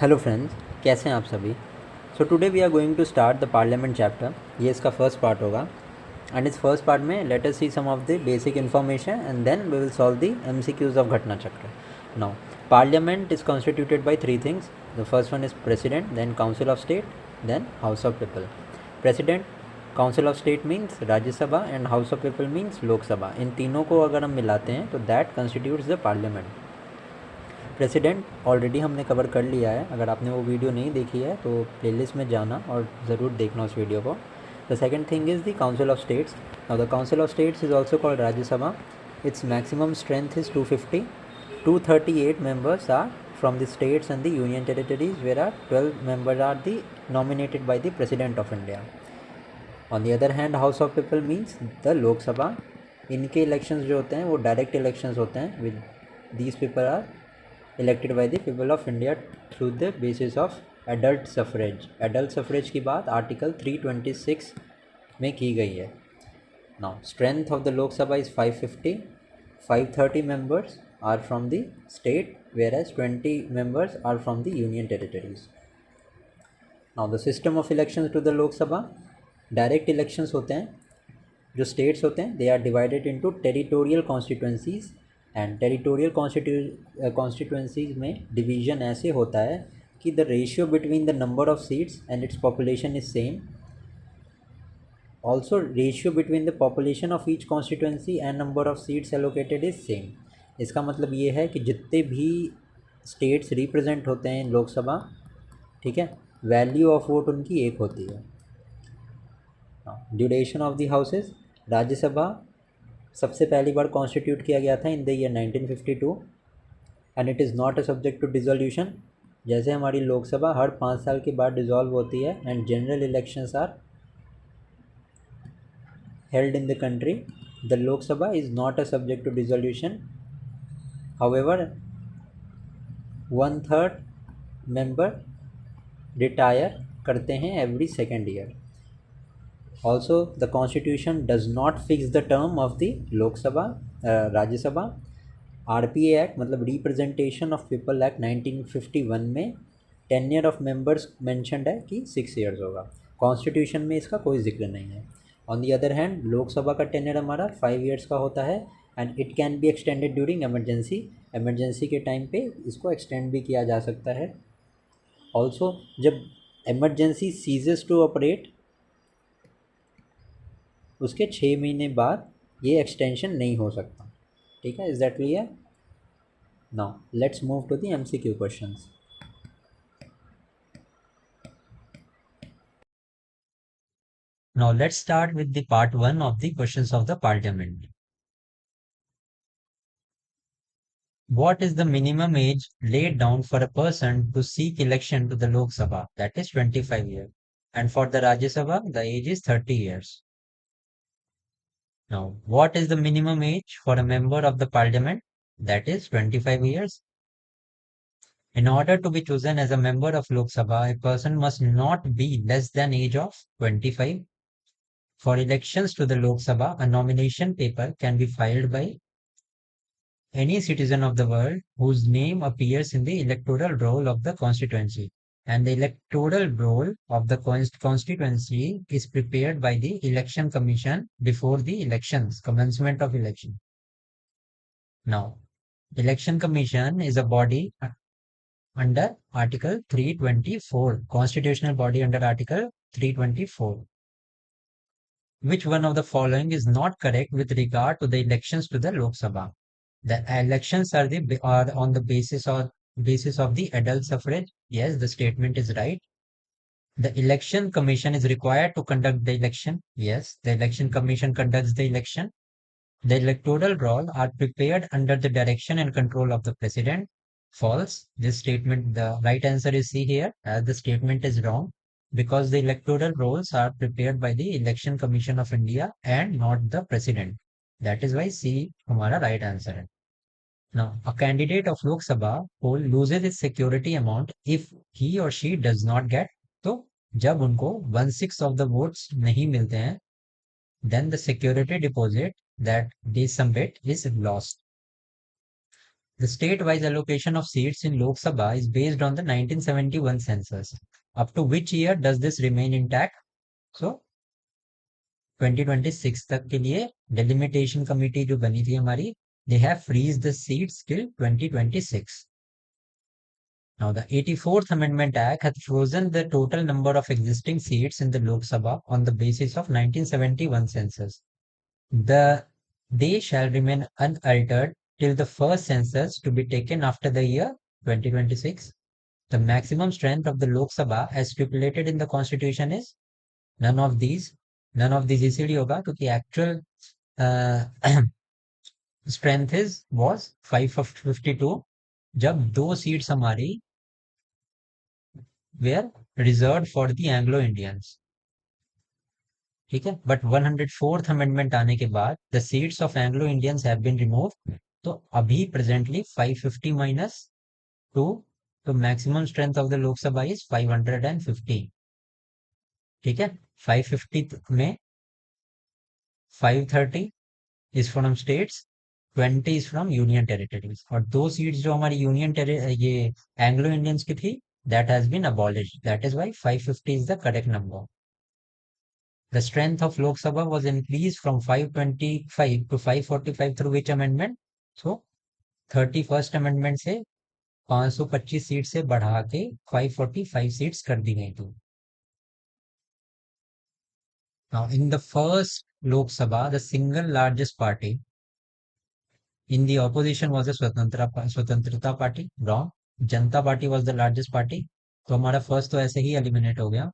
Hello friends, कैसे हैं आप सभी। So today we are going to start the parliament chapter. ये इसका फर्स्ट पार्ट होगा एंड इस फर्स्ट पार्ट में let us see some of the basic information and then we will solve the MCQs of Ghatna Chakra. Now parliament is constituted by three things. The first one is president, then council of state, then house of people. President, council of state means Rajya Sabha and house of people means Lok Sabha. इन तीनों को अगर हम मिलाते हैं तो that constitutes the parliament. President already हमने cover कर लिया है, अगर आपने वो वीडियो नहीं देखी है तो प्लेलिस्ट में जाना और ज़रूर देखना उस वीडियो को। The second thing is the council of states. Now the council of states is also called Rajya Sabha. Its maximum strength is 250। 238 members are from the states and the union territories, whereas 12 members are the nominated by the President of India. On the other hand, House of People means the Lok Sabha. इनके elections जो होते हैं वो direct elections होते हैं। With these people are elected by the people of India through the basis of adult suffrage. Adult suffrage की बात article 326 में की गई है। Now strength of the Lok सभा is 550। 530 members are from the state, whereas 20 members are from the union territories. Now the system of elections to the Lok Sabha, direct elections होते हैं। जो states होते हैं they are divided into territorial constituencies, and territorial constituencies में division ऐसे होता है कि the ratio between the number of seats and its population is same. Also ratio between the population of each constituency and number of seats allocated is same. इसका मतलब ये है कि जितने भी स्टेट्स रिप्रेजेंट होते हैं लोकसभा, ठीक है, वैल्यू ऑफ वोट उनकी एक होती है। Duration of the houses, Rajya Sabha सबसे पहली बार कॉन्स्टिट्यूट किया गया था in the year 1952 and it is not a subject to dissolution. जैसे हमारी लोकसभा हर 5 साल के बाद डिसॉल्व होती है and general elections are held in the country, the Lok Sabha is not a subject to dissolution. However, 1/3 member retire करते हैं every second year. Also, the constitution does not fix the term of the Lok Sabha, Rajya Sabha. RPA Act मतलब representation of people act 1951 में tenure of members mentioned है कि 6 years होगा। Constitution में इसका कोई जिक्र नहीं है। On the other hand Lok Sabha का टेन्योर हमारा 5 ईयर्स का होता है and it can be extended during emergency. Emergency के टाइम पे इसको एक्सटेंड भी किया जा सकता है। ऑल्सो जब एमरजेंसी सीजेस टू ऑपरेट उसके 6 महीने बाद ये एक्सटेंशन नहीं हो सकता। ठीक है, is that clear? Now let's move to the MCQ questions. Now let's start with the part 1 of the questions of the parliament. What is the minimum age laid down for a person to seek election to the Lok Sabha? That is 25 years. And for the Rajya Sabha, the age is 30 years. Now, what is the minimum age for a member of the parliament? That is 25 years. In order to be chosen as a member of Lok Sabha, a person must not be less than age of 25. For elections to the Lok Sabha, a nomination paper can be filed by any citizen of the world whose name appears in the electoral roll of the constituency. And the electoral roll of the constituency is prepared by the election commission before the elections, commencement of election. Now, election commission is a body under Article 324, constitutional body under Article 324. Which one of the following is not correct with regard to the elections to the Lok Sabha? The elections are on the basis of the adult suffrage. Yes, the statement is right. The election commission is required to conduct the election. Yes, the election commission conducts the election. The electoral roll are prepared under the direction and control of the president. False. This statement, the right answer is C here, as the statement is wrong, because the electoral rolls are prepared by the Election Commission of India and not the president. That is why C हमारा right answer है. Now, a candidate of Lok Sabha poll loses its security amount if he or she does not get, तो जब उनको 1/6 of the votes नहीं मिलते हैं, then the security deposit that they submit is lost. The state-wise allocation of seats in Lok Sabha is based on the 1971 census. Up to which year does this remain intact? So 2026 तक के लिए delimitation committee जो बनी थी हमारी, they have freeze the seats till 2026. Now, the 84th Amendment Act has frozen the total number of existing seats in the Lok Sabha on the basis of 1971 census. They shall remain unaltered till the first census to be taken after the year 2026. The maximum strength of the Lok Sabha as stipulated in the constitution is none of these. None of these इसलिए होगा क्योंकि actual strength was 552 जब 2 seats हमारी were reserved for the Anglo Indians. ठीक है, but 104th amendment आने के बाद the seats of Anglo Indians have been removed, तो अभी प्रेजेंटली 550 माइनस 2, तो maximum strength of the Lok Sabha is 515. ठीक है, 550 में 530 is from states, 20 is from union territories, और 2 सीट्स जो हमारी ये एंग्लो इंडियंस की थी that has been abolished, that is why 550 is the correct number. The strength of Lok Sabha was increased from 525 to 545 through which amendment? So 31st amendment से 525 seat से बढ़ा के 545 सीट्स कर दी गई थी. Now in the first Lok Sabha, the single largest party in the opposition was the Swatantrata Party. Wrong. Janata Party was the largest party. तो हमारा first तो ऐसे ही एलिमिनेट हो गया.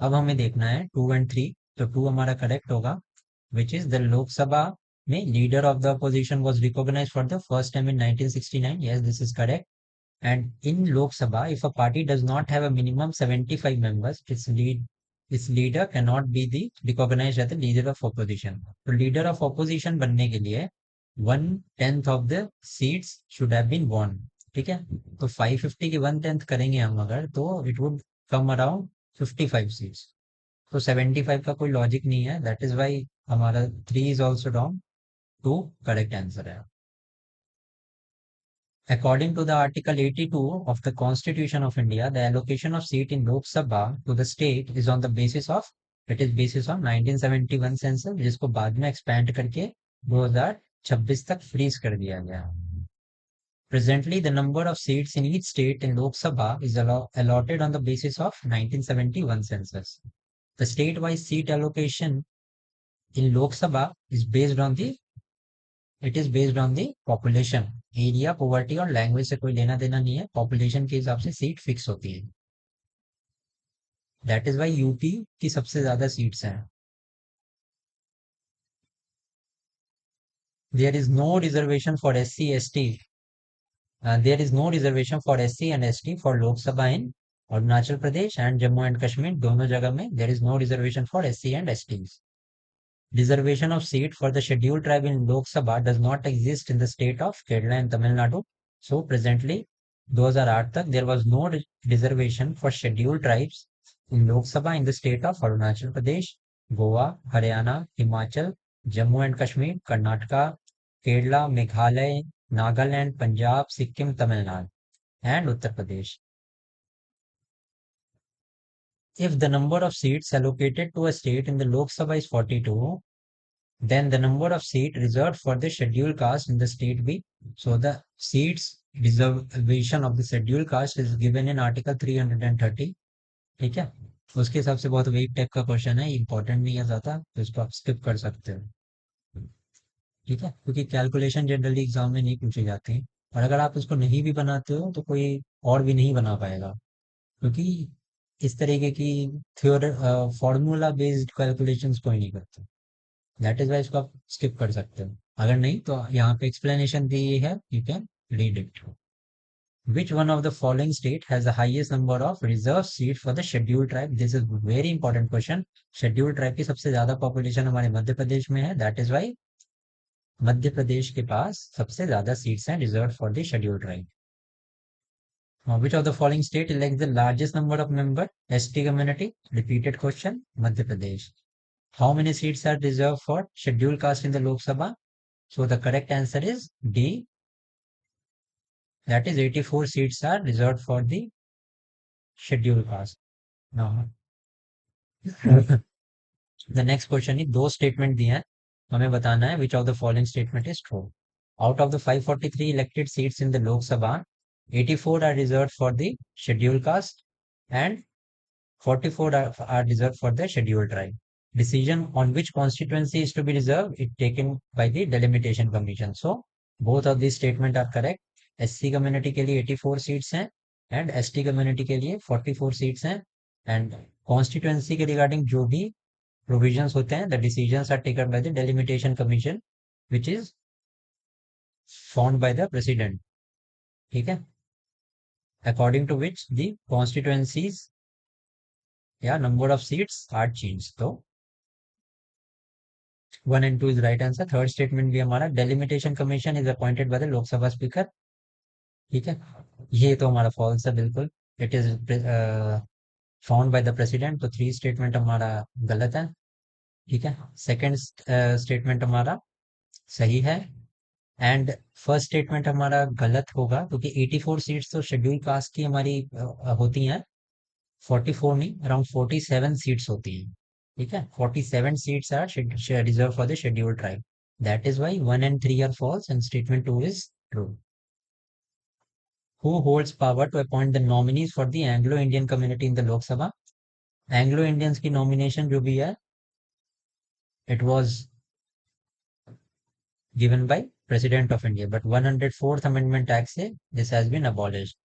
अब हमें देखना है 2 and 3, तो 2 हमारा करेक्ट होगा, which is the Lok Sabha में leader of the opposition was recognized for the first time in 1969. Yes, this is correct. And in Lok Sabha, if a party does not have a minimum 75 members, its leader cannot be the recognized as the leader of opposition. तो leader of opposition बनने के लिए 1/10 of the seats should have been won. ठीक है, तो 550 की 1/10 करेंगे हम अगर, तो it would come around 55 seats. तो 75 का कोई लॉजिक नहीं है, दैट इज वाई हमारा 3 is also wrong, 2 correct answer है. According to the Article 82 of the Constitution of India, the allocation of seat in Lok Sabha to the state is on the basis of, it is basis on 1971 census, जिसको बाद में expand करके 2026 तक freeze कर दिया गया. Presently, the number of seats in each state in Lok Sabha is allotted on the basis of 1971 census. The state-wise seat allocation in Lok Sabha is based on the population. Area, poverty और language से कोई लेना देना नहीं है, population के हिसाब से सीट फिक्स होती है. दैट इज वाई यूपी की सबसे ज्यादा सीट्स हैं. There is no reservation for SC ST. There is no reservation for SC and ST for Lok Sabha in Arunachal Pradesh and Jammu and Kashmir, दोनों जगह में there is no reservation for SC and ST. Reservation of seat for the scheduled tribe in Lok Sabha does not exist in the state of Kerala and Tamil Nadu. So presently, 2008 tak there was no reservation for scheduled tribes in Lok Sabha in the state of Arunachal Pradesh, Goa, Haryana, Himachal, Jammu and Kashmir, Karnataka, Kerala, Meghalaya, Nagaland, Punjab, Sikkim, Tamil Nadu, and Uttar Pradesh. If the number of seats allocated to a state in the Lok Sabha is 42, then the number of seats reserved for the scheduled caste in the state be. So the seats reservation of the scheduled caste is given in Article 330. ठीक है, उसके हिसाब से बहुत वेग type का question है, important नहीं है ज्यादा, तो इसको आप स्किप कर सकते हो. ठीक है, क्योंकि कैलकुलेशन जनरली एग्जाम में नहीं पूछी जाती, और अगर आप उसको नहीं भी बनाते हो तो कोई और भी नहीं बना पाएगा, क्योंकि इस तरीके की थ्योरी फॉर्मूला बेस्ड कैलकुलेशंस कोई नहीं करते. दैट इज वाई इसको आप स्किप कर सकते हो. अगर नहीं तो यहाँ पे एक्सप्लेनेशन दी है, you can read it. Which one of the following state has the highest number of reserved seats for the scheduled tribe? This is very important question. Scheduled tribe की सबसे ज्यादा पॉपुलेशन हमारे मध्य प्रदेश में है, that is Y Madhya Pradesh के पास सबसे ज्यादा seats हैं reserve for the scheduled tribe. Which of the following state elects the largest number of member ST community? Repeated question. Madhya Pradesh. How many seats are reserved for scheduled caste in the Lok Sabha? So the correct answer is D, That is 84 seats are reserved for the scheduled caste. Now, the next question is दो statement दिए हैं, हमें बताना है which of the following statement is true. Out of the 543 elected seats in the Lok Sabha, 84 are reserved for the scheduled caste and 44 are reserved for the scheduled tribe. Decision on which constituency is to be reserved is taken by the delimitation commission. So both of these statement are correct. SC community के लिए 84 seats हैं and ST community के लिए 44 seats हैं and constituency के regarding जो भी provisions होते हैं, the decisions are taken by the delimitation commission which is formed by the president. ठीक है, according to which the constituencies या number of seats are changed. तो 1 and 2 is right answer. Third statement भी हमारा delimitation commission is appointed by the Lok Sabha speaker. ठीक है, ये तो हमारा false है बिल्कुल. It is found by the president. तो 3 statement हमारा गलत है. ठीक है, second statement हमारा सही है and first statement हमारा गलत होगा क्योंकि 84 सीट्स तो शेड्यूल कास्ट की हमारी होती हैं, 44 नहीं, अराउंड 47 सीट्स होती हैं. ठीक है, 47 seats are reserved for the scheduled tribe. That is why 1 and 3 are false and statement 2 is true. Who holds power to appoint the nominees for the Anglo-Indian community in the Lok Sabha? Anglo-Indians की nomination जो भी है, it was given by President of India, but 104th Amendment Act से this has been abolished.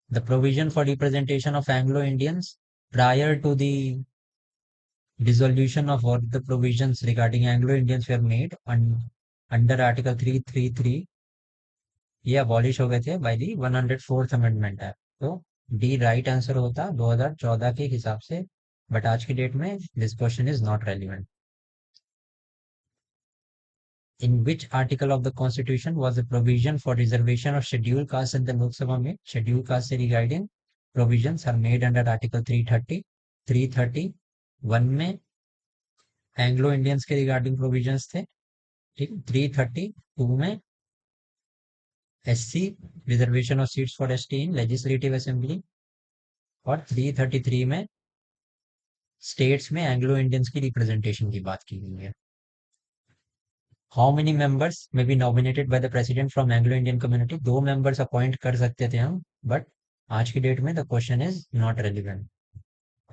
The provision for representation of Anglo-Indians prior to the dissolution of all the provisions regarding Anglo-Indians were made under Article 333. ये abolish हो गए थे by the 104th Amendment Act. तो D right answer होता 2014 के हिसाब से, but आज की डेट में this question is not relevant. In which article of the Constitution was the provision for reservation of scheduled caste in the Lok Sabha में? Scheduled caste से regarding provisions are made under Article 330. 331 में Anglo Indians के regarding provisions थे. ठीक, 332 में SC reservation of seats for ST in legislative assembly और 333 में states में एंग्लो इंडियंस की रिप्रेजेंटेशन की बात की गई है. How many members may be nominated by the president from Anglo Indian community? 2 members appoint कर सकते थे हम, बट आज की डेट में the question is not relevant.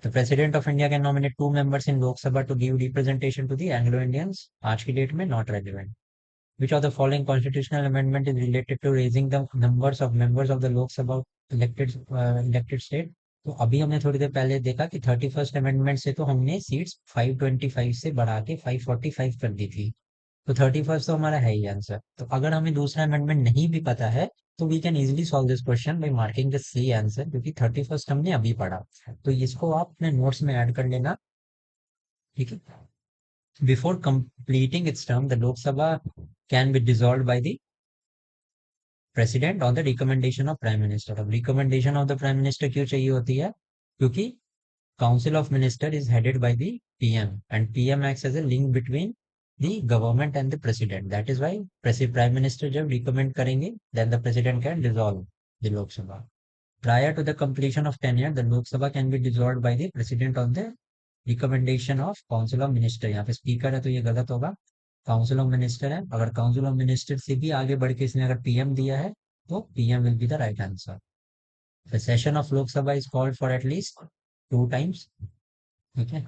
The President of India can nominate 2 members in Lok Sabha to give representation to the Anglo-Indians. आज की date में not relevant. Which of the following constitutional amendment is related to raising the numbers of members of the Lok Sabha elected state? तो अभी हमने थोड़ी देर पहले देखा कि 31st amendment से तो हमने सीट्स 525 से बढ़ा के 545 कर दी थी. तो 31st तो हमारा है ही आंसर. तो अगर हमें दूसरा अमेंडमेंट नहीं भी पता है तो we can easily solve this question by marking the C answer, क्योंकि 31st हमने अभी पढ़ा. तो इसको आप अपने नोट्स में ऐड कर लेना. ठीक है, before completing its term the Lok Sabha can be dissolved by the president on the recommendation of prime minister. अब recommendation of the prime minister क्यों चाहिए होती है? क्योंकि council of minister is headed by the PM and PM acts as a link between the government and the president. That is why prime minister जब recommend करेंगे then the president can dissolve the Lok Sabha. Prior to the completion of tenure, the Lok Sabha can be dissolved by the president on the recommendation of council of minister. यहाँ पे speaker है तो ये गलत होगा, council of minister है. अगर council of minister से भी आगे बढ़ के इसने अगर PM दिया है तो PM will be the right answer. The session of Lok Sabha is called for at least 2 times. Okay.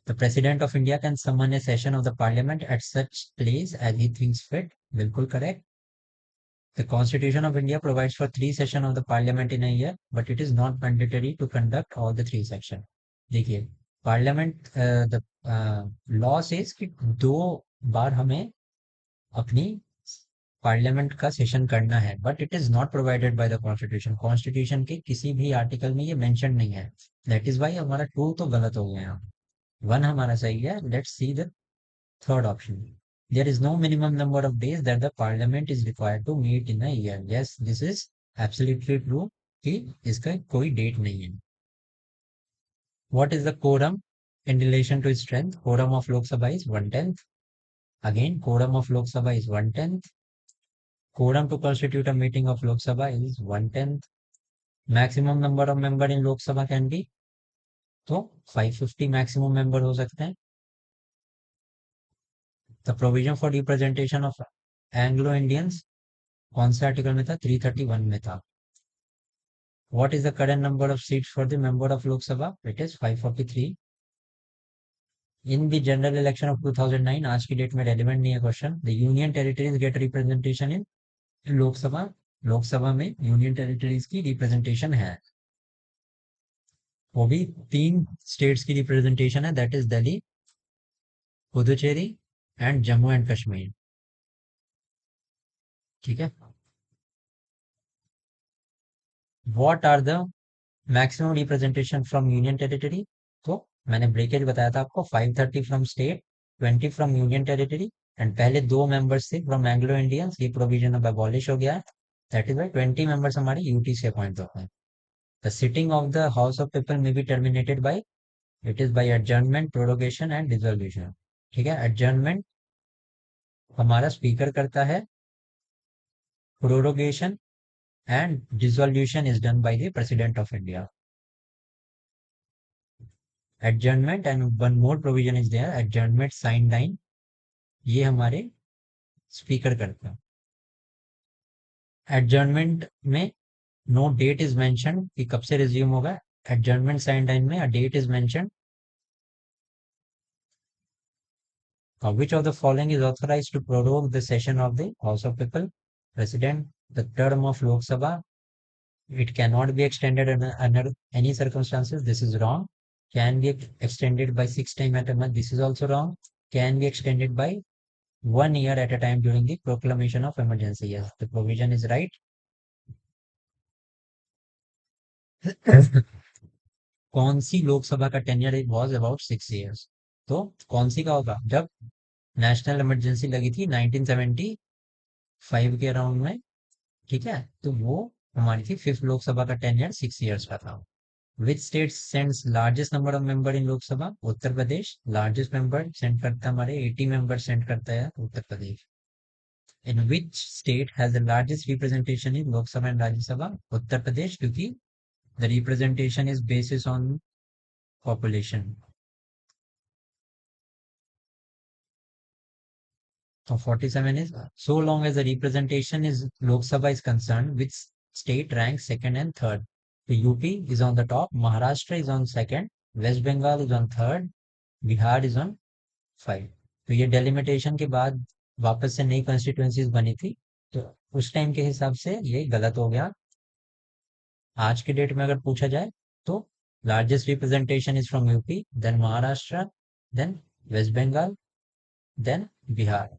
The President of India can summon a session of the Parliament at such place as he thinks fit. बिल्कुल correct. The Constitution of India provides for 3 sessions of the Parliament in a year, but it is not mandatory to conduct all the 3 sessions. देखिए, Parliament the law says कि 2 बार हमें अपनी parliament का session करना है, but it is not provided by the constitution. Constitution के किसी भी आर्टिकल में ये मेंशन नहीं है. दैट इज वाई हमारा 2 तो गलत हो गया यहाँ. 1 हमारा सही है. Let's see the third option. There is no minimum number of days that the parliament is required to meet in a year. Yes, this is absolutely true कि इसका कोई डेट नहीं है. What is the quorum in relation to strength? Quorum of Lok Sabha is 1/10. Again, quorum of Lok Sabha is 1/10. Quorum to constitute a meeting of Lok Sabha is 1/10. Maximum number of member in Lok Sabha can be, तो 550 maximum member हो सकते हैं. The provision for representation of Anglo Indians कौन से article में था? 331 में था. What is the current number of seats for the member of Lok Sabha? It is 543. In the general election of 2009, आज की डेट में रेलिवेंट नहीं है question, the union territories get representation in Lok Sabha. Lok Sabha में यूनियन टेरिटरीज की रिप्रेजेंटेशन है, वो भी 3 स्टेट्स की रिप्रेजेंटेशन है, that is Delhi, Puducherry and Jammu and Kashmir. ठीक है. What are the maximum representation from union territory? तो मैंने ब्रेकेज बताया था आपको, 530 from state, 20 from union territory, and पहले 2 मेंबर्स थे फ्रॉम एंग्लो इंडियंस, ये प्रोविजन अब अबॉलिश हो गया है. दैट इज वाई 20 मेंबर्स हमारे यूटी से अपॉइंट होते हैं. The sitting of the house of people may be terminated bye, it is by adjournment, prorogation and dissolution. ठीक है. एडजर्नमेंट हमारा स्पीकर करता है, prorogation and dissolution is done by the President of India. Adjournment and one more provision is there, adjournment sign line, ये हमारे speaker करते हैं. Adjournment में नो डेट इज मेंशन कि कब से रिज्यूम होगा. एडजर्नमेंट साइन लाइन में a date is mention. Which of the following is authorized to prorogue the session of the House of People? President, the term of Lok Sabha, it cannot be extended under any circumstances. This is wrong. Can be extended by 6 times at a month. This is also wrong. Can be extended by 1 year at a time during the proclamation of emergency. Yes, the provision is right. कौन सी लोकसभा का tenure was about 6 years? तो कौन सी का होगा? जब national emergency लगी थी 1975 के अराउंड में. ठीक है. तो वो हमारी थी 5th लोकसभा का टेन्योर 6 इयर्स का था. Which state sends largest number of member in Lok Sabha? Uttar Pradesh. Largest member send करता है हमारे 80 मेंबर सेंड करता है Uttar Pradesh. In which state has the largest representation in Lok Sabha and Rajya Sabha? Uttar Pradesh, क्योंकि the representation is basis on population. So 47 is, so long as the representation is Lok Sabha is concerned, which state ranks second and third? So UP is on the top, Maharashtra is on second, West Bengal is on third, Bihar is on 5. तो ये delimitation के बाद वापस से नई constituencies बनी थी, तो उस टाइम के हिसाब से ये गलत हो गया. आज के डेट में अगर पूछा जाए तो largest representation is from UP, then Maharashtra, then West Bengal, then Bihar.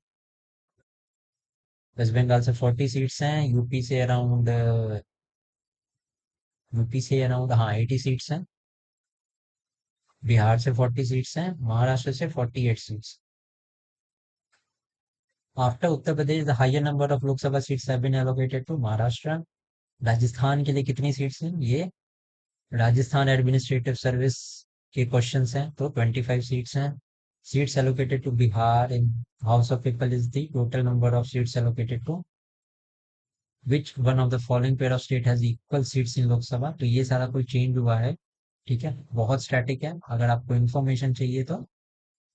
West Bengal से 40 सीट्स हैं, यूपी से अराउंड हाँ 80 सीट्स हैं, बिहार से 40 सीट्स हैं, महाराष्ट्र से 48 seats. After Uttar Pradesh the higher number of Lok Sabha seats have been allocated to Maharashtra. Rajasthan के लिए कितनी सीट्स हैं? ये राजस्थान एडमिनिस्ट्रेटिव सर्विस के क्वेश्चंस हैं, तो 25 सीट्स हैं. Seats allocated to Bihar in house of people is the total number of seats allocated to which one of the following pair of state has equal seats in Lok Sabha. तो ये सारा कोई change हुआ है. ठीक है. बहुत स्टैटिक है. अगर आपको इंफॉर्मेशन चाहिए तो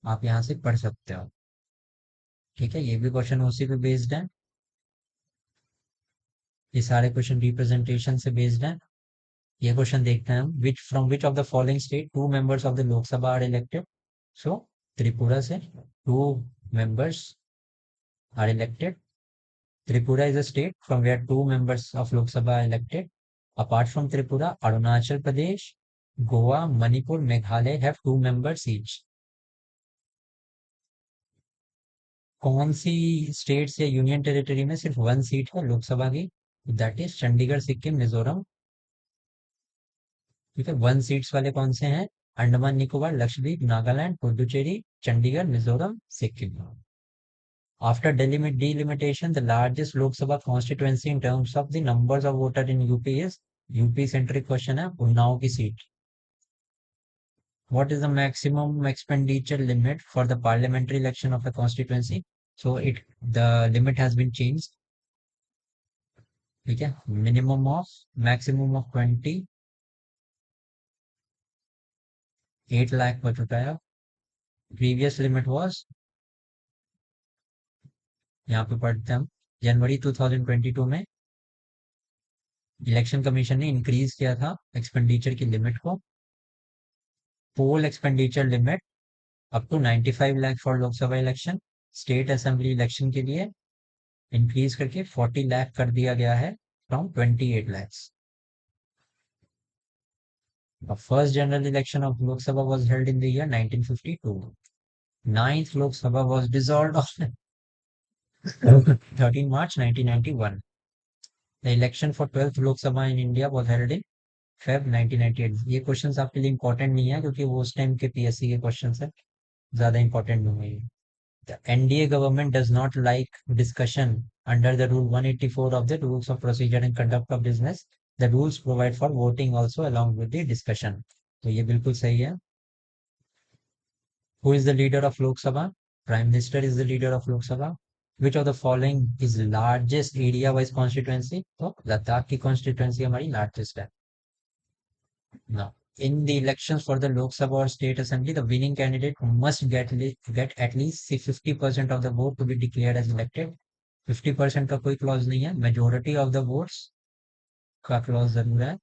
आप यहाँ से पढ़ सकते हो. ठीक है. ये भी क्वेश्चन उसी पे बेस्ड है. ये सारे क्वेश्चन रिप्रेजेंटेशन से बेस्ड हैं. ये क्वेश्चन देखते हैं हम. Which of the following state 2 members of the Lok Sabha are elected? So Tripura से 2 members are elected. Tripura is a state from where 2 members of Lok Sabha are elected. Apart from Tripura, Arunachal Pradesh, Goa, Manipur, Meghalaya have 2 members each. कौन सी states या union territory में सिर्फ 1 seat है लोकसभा की? That is Chandigarh, Sikkim, Mizoram. ठीक है. 1 seats वाले कौन से हैं? Andaman Nicobar, Lakshadweep, Nagaland, Puducherry, Chandigarh, Mizoram, Sikkim. After delimitation, the largest Lok Sabha constituency in terms of the numbers of voters in UP is, UP centric question है, उन्नाव की seat. What is the maximum expenditure limit for the parliamentary election of a constituency? So the limit has been changed. ठीक है, minimum of maximum of 28 lakh हो चुका है। Previous limit was, यहाँ पे पढ़ते हैं हम, जनवरी 2022 में इलेक्शन कमीशन ने इंक्रीज किया था एक्सपेंडिचर की लिमिट को, poll expenditure limit up to 95 lakh for Lok Sabha election, state assembly election के लिए इंक्रीज करके 40 लाख कर दिया गया है from 28 lakhs. The first general election of Lok Sabha was held in the year 1952. Ninth Lok Sabha was dissolved on 13 March 1991. The election for 12th Lok Sabha in India was held in Feb 1998. ये questions आपके लिए important नहीं है क्योंकि वो उस time के PSC के क्वेश्चंस है, ज्यादा इंपॉर्टेंट नहीं है। The NDA government does not like discussion under the Rule 184 of the Rules of Procedure and Conduct of Business. The rules provide for voting also along with the discussion. तो ये बिल्कुल सही है। Who is the leader of Lok Sabha? Prime Minister is the leader of Lok Sabha. Which of the following is largest area-wise constituency? तो लद्दाख की constituency हमारी largest है। Now, in the elections for the Lok Sabha or State Assembly, the winning candidate must get at least 50% of the vote to be declared as elected. 50% का कोई clause नहीं है, majority of the votes का clause जरूर है।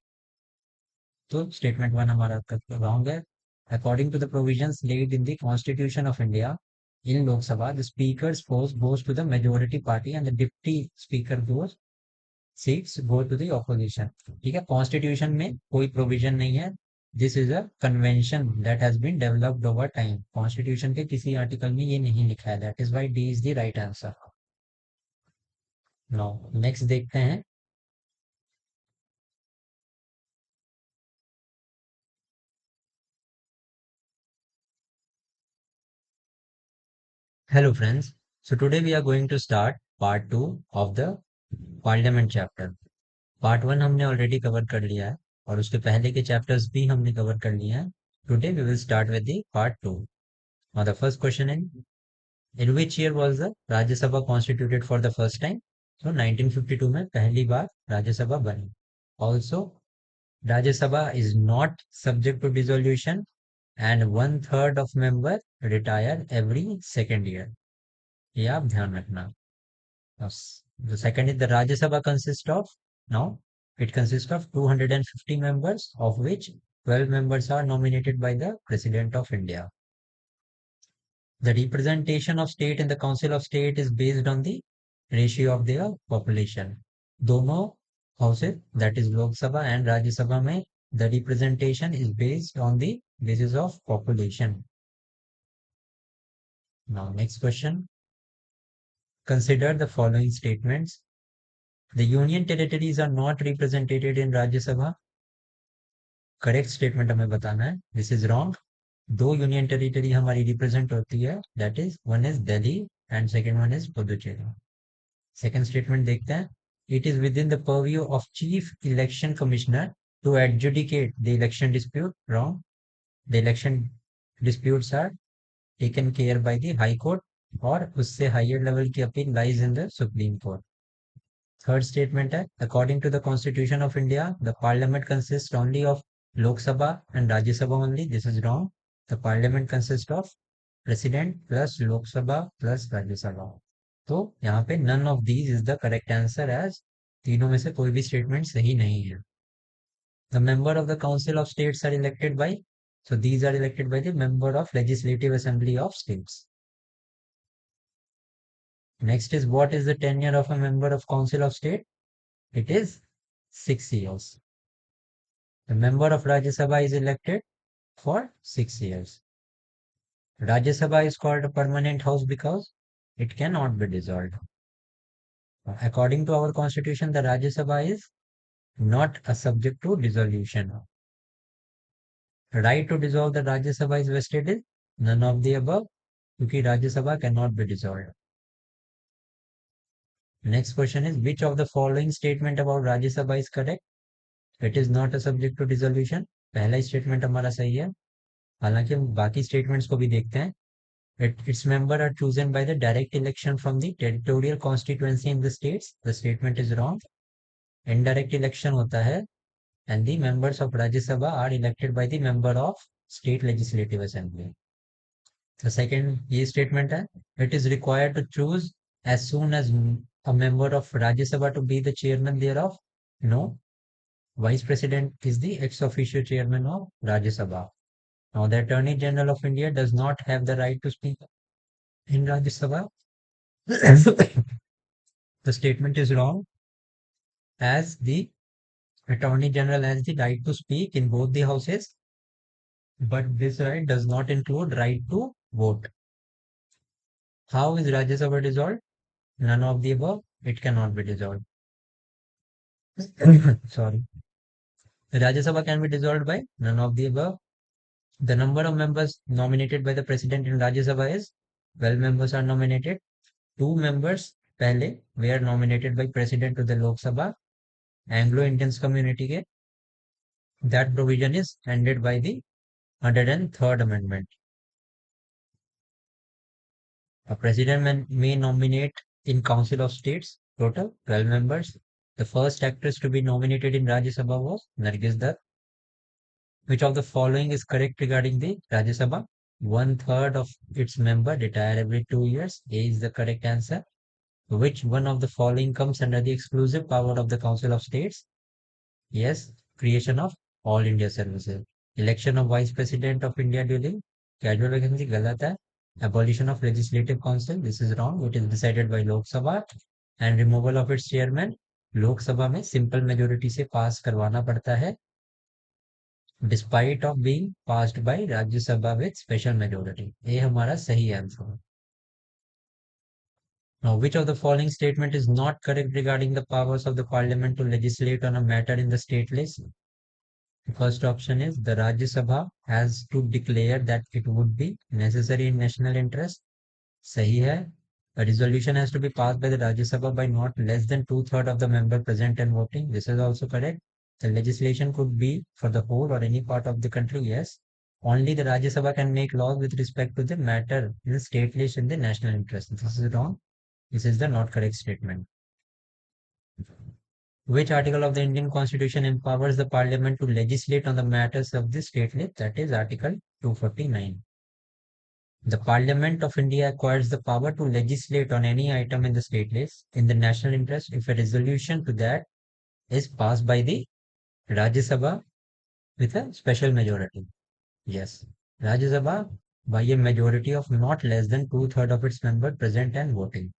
तो statement one हमारा wrong है। According to the provisions laid in the constitution of India, in Lok Sabha, the speaker's post goes to the majority party and the deputy speaker goes seats go to the opposition. ठीक है, constitution में कोई provision नहीं है, this is a convention that has been developed over time. Constitution के किसी article में ये नहीं लिखा है, that is why D is the right answer. Now next देखते हैं। Hello friends, so today we are going to start part 2 of the Parliament chapter. Part 1 हमने already cover कर लिया है और उसके पहले के chapters भी हमने cover कर लिए हैं। Today we will start with the part 2. Now the first question in which year was the Rajya Sabha constituted for the first time? So 1952 में पहली बार राज्य सभा बनी। Also Rajya Sabha is not subject to dissolution and 1/3 of member retire every second year. ये आप ध्यान रखना। The second is the Rajya Sabha consists of, now it consists of 250 members, of which 12 members are nominated by the President of India. The representation of state in the Council of State is based on the ratio of their population. दोनों houses, that is Lok Sabha and Rajya Sabha में the representation is based on the basis of population. Now next question. Consider the following statements. The union territories are not represented in Rajya Sabha. Correct statement हमें बताना है। This is wrong. दो union territory हमारी represent होती है, that is one is Delhi and second one is Puducherry. Second statement देखते हैं। It is within the purview of chief election commissioner to adjudicate the election dispute. Wrong. The election disputes are taken care by the high court और उससे higher level की appeal lies in the supreme court. Third statement है, according to the constitution of India the parliament consist only of Lok Sabha and Rajya Sabha only. This is wrong. The parliament consists of president plus Lok Sabha plus Rajya Sabha. तो यहाँ पे none of these is the correct answer as तीनों में से कोई भी statement सही नहीं है। The member of the Council of States are elected by, so these are elected by the member of Legislative Assembly of States. Next is, what is the tenure of a member of Council of State? It is 6 years. The member of Rajya Sabha is elected for 6 years. Rajya Sabha is called a permanent house because it cannot be dissolved. According to our constitution, the Rajya Sabha is not a subject to dissolution. Right to dissolve the Rajya Sabha is vested in none of the above, because Rajya Sabha cannot be dissolved. Next question is, which of the following statement about Rajya Sabha is correct? It is not a subject to dissolution. पहला statement हमारा सही है, हालांकि हम बाकी statements को भी देखते हैं। Its members are chosen by the direct election from the territorial constituency in the states. The statement is wrong. Indirect election होता है and the members of Rajya Sabha are elected by the member of State Legislative Assembly. The second ये statement है, it is required to choose as soon as a member of Rajya Sabha to be the chairman thereof. No, Vice President is the ex officio chairman of Rajya Sabha. Now, the Attorney General of India does not have the right to speak in Rajya Sabha. The statement is wrong, as the Attorney General has the right to speak in both the houses, but this right does not include right to vote. How is Rajya Sabha dissolved? None of the above. It cannot be dissolved. Sorry. Rajya Sabha can be dissolved by none of the above. The number of members nominated by the president in Rajya Sabha is 12 members are nominated. 2 members पहले were nominated by president to the Lok Sabha. Anglo-Indians community के that provision is ended by the 103rd Amendment. A president may nominate in Council of States, total 12 members. The first actress to be nominated in Rajya Sabha was Nargis Dutt. Which of the following is correct regarding the Rajya Sabha? 1/3 of its member retire every 2 years. A is the correct answer. Which one of the following comes under the exclusive power of the Council of States? Yes, creation of All India Services. Election of Vice President of India during casual vacancy गलत है. Abolition of Legislative Council, this is wrong. It is decided by Lok Sabha. And removal of its chairman, Lok Sabha में simple majority से pass करवाना पड़ता है, despite of being passed by Rajya Sabha with special majority. ये हमारा सही answer है. Now, which of the following statement is not correct regarding the powers of the parliament to legislate on a matter in the state list? The first option is the Rajya Sabha has to declare that it would be necessary in national interest. सही है. A resolution has to be passed by the Rajya Sabha by not less than 2/3 of the member present and voting. This is also correct. The legislation could be for the whole or any part of the country. Yes. Only the Rajya Sabha can make laws with respect to the matter in the state list in the national interest. This is wrong. This is the not correct statement. Which article of the Indian Constitution empowers the Parliament to legislate on the matters of the state list? That is Article 249. The Parliament of India acquires the power to legislate on any item in the state list in the national interest if a resolution to that is passed by the Rajya Sabha with a special majority. Yes, Rajya Sabha by a majority of not less than 2/3 of its members present and voting.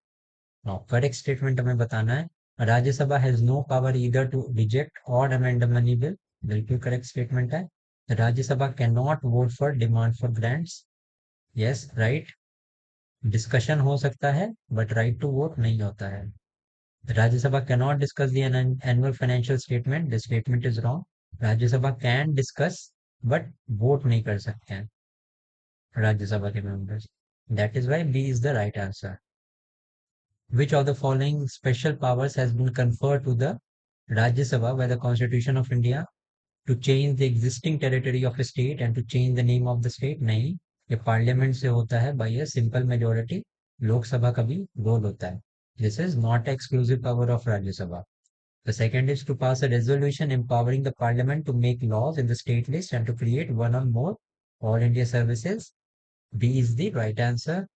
Now, correct statement हमें बताना है. Rajya Sabha has no power either to reject or amend a money bill. बिल्कुल correct statement है. The Rajya Sabha cannot vote for demand for grants. Yes, right. Discussion हो सकता है, but right to vote नहीं होता है. The Rajya Sabha cannot discuss the annual financial statement. The statement is wrong. Rajya Sabha can discuss, but vote नहीं कर सकते हैं Rajya Sabha के members. That is why B is the right answer. Which of the following special powers has been conferred to the Rajya Sabha by the Constitution of India to change the existing territory of a state and to change the name of the state? नहीं, ये parliament से होता है by a simple majority. Lok Sabha का भी role होता है. This is not exclusive power of Rajya Sabha. The second is to pass a resolution empowering the parliament to make laws in the state list and to create one or more All India Services. B is the right answer.